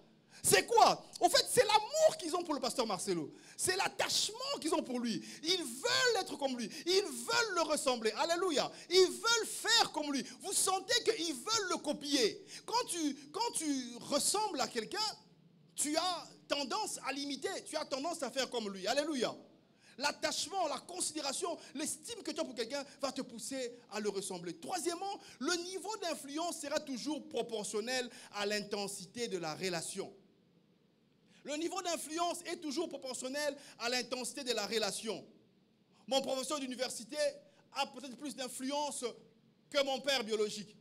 C'est quoi? En fait, c'est l'amour qu'ils ont pour le pasteur Marcelo. C'est l'attachement qu'ils ont pour lui. Ils veulent être comme lui. Ils veulent le ressembler. Alléluia. Ils veulent faire comme lui. Vous sentez qu'ils veulent le copier. Quand tu ressembles à quelqu'un, tu as tendance à l'imiter. Tu as tendance à faire comme lui. Alléluia. L'attachement, la considération, l'estime que tu as pour quelqu'un va te pousser à le ressembler. Troisièmement, le niveau d'influence sera toujours proportionnel à l'intensité de la relation. Le niveau d'influence est toujours proportionnel à l'intensité de la relation. Mon professeur d'université a peut-être plus d'influence que mon père biologique.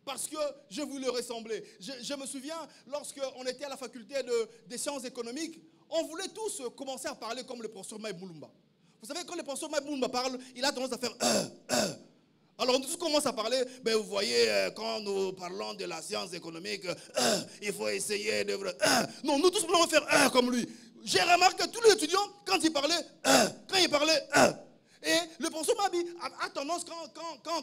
Parce que je voulais ressembler. Je me souviens, lorsqu'on était à la faculté des sciences économiques, on voulait tous commencer à parler comme le professeur Maï Moulumba. Vous savez, quand le professeur Maï Moulumba parle, il a tendance à faire Alors, nous tous commençons à parler, ben, vous voyez, quand nous parlons de la science économique, il faut essayer de... non, nous tous voulons faire comme lui. J'ai remarqué que tous les étudiants, quand ils parlaient, et le professeur Mabi a tendance,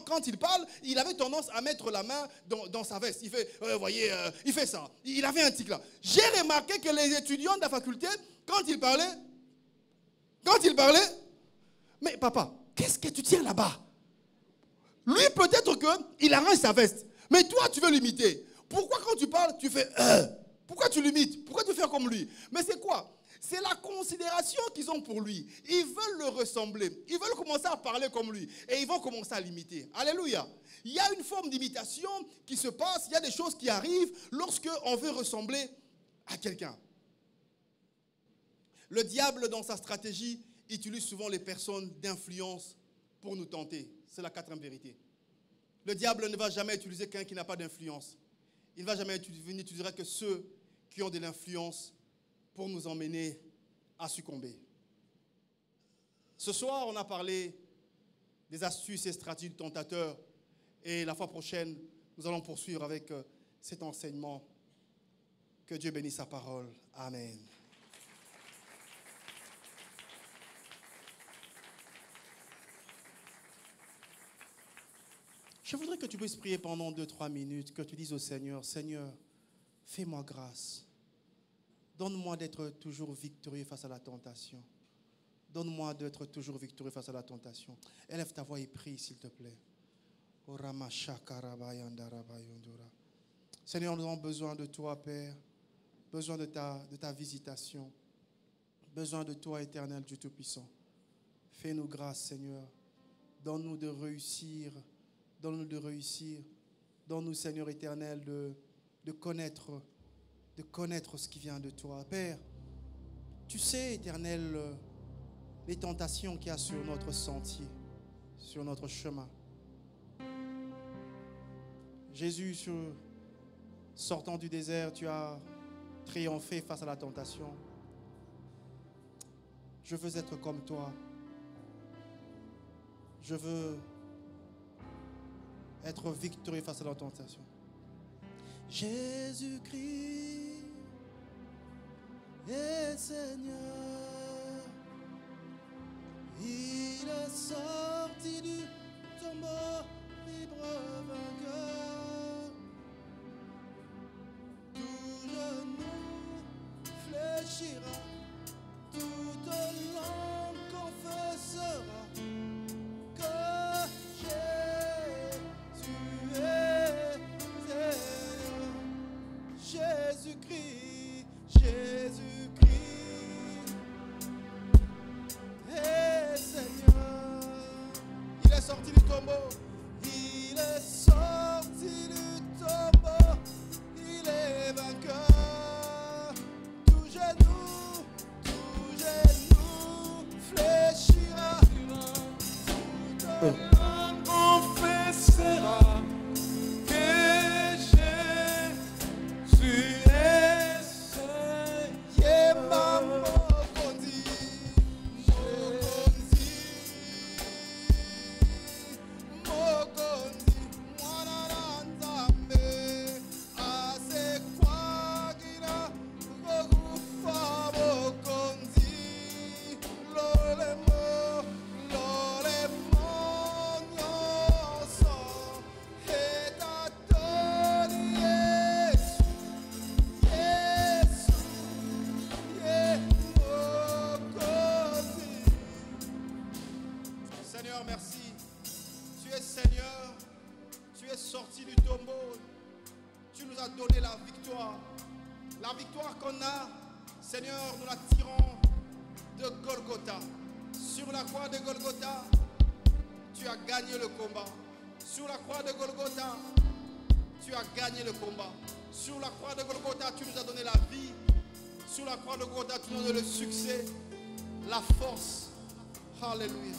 quand il parle, il avait tendance à mettre la main dans sa veste. Il fait, vous voyez, il fait ça. Il avait un tic là. J'ai remarqué que les étudiants de la faculté, quand ils parlaient, mais papa, qu'est-ce que tu tiens là-bas? Lui, peut-être qu'il arrange sa veste. Mais toi, tu veux l'imiter. Pourquoi quand tu parles, tu fais pourquoi tu l'imites? Pourquoi tu fais comme lui? Mais c'est quoi? C'est la considération qu'ils ont pour lui. Ils veulent le ressembler. Ils veulent commencer à parler comme lui. Et ils vont commencer à l'imiter. Alléluia. Il y a une forme d'imitation qui se passe. Il y a des choses qui arrivent lorsqu'on veut ressembler à quelqu'un. Le diable, dans sa stratégie, utilise souvent les personnes d'influence pour nous tenter. C'est la quatrième vérité. Le diable ne va jamais utiliser quelqu'un qui n'a pas d'influence. Il ne va jamais n'utilisera que ceux qui ont de l'influence pour nous emmener à succomber. Ce soir, on a parlé des astuces et stratégies du tentateur. Et la fois prochaine, nous allons poursuivre avec cet enseignement. Que Dieu bénisse sa parole. Amen. Je voudrais que tu puisses prier pendant 2-3 minutes, que tu dises au Seigneur, Seigneur, fais-moi grâce. Donne-moi d'être toujours victorieux face à la tentation. Donne-moi d'être toujours victorieux face à la tentation. Élève ta voix et prie, s'il te plaît. Seigneur, nous avons besoin de toi, Père. Besoin de ta visitation. Besoin de toi, Éternel Dieu Tout-Puissant. Fais-nous grâce, Seigneur. Donne-nous de réussir. Donne-nous de réussir. Donne-nous, Seigneur éternel, de connaître ce qui vient de toi. Père, tu sais, éternel, les tentations qu'il y a sur notre sentier, sur notre chemin. Jésus, Sortant du désert, tu as triomphé face à la tentation. Je veux être comme toi. Je veux être victorieux face à la tentation. Jésus-Christ est Seigneur. Il est sorti du tombeau, libre vainqueur. Tout genou fléchira, toute langue confessera que Jésus est Seigneur. Jésus-Christ, Jésus-Christ est Seigneur. Il est sorti du tombeau. Il est sorti du tombeau. Il est vainqueur. Tout genou fléchira. Toute langue confessera que Jésus est Seigneur. Seigneur, merci. Tu es Seigneur. Tu es sorti du tombeau. Tu nous as donné la victoire. La victoire qu'on a, Seigneur, nous la tirons de Golgotha. Sur la croix de Golgotha, tu as gagné le combat. Sur la croix de Golgotha, tu as gagné le combat. Sur la croix de Golgotha, tu nous as donné la vie. Sur la croix de Golgotha, tu nous as donné le succès, la force. Alléluia.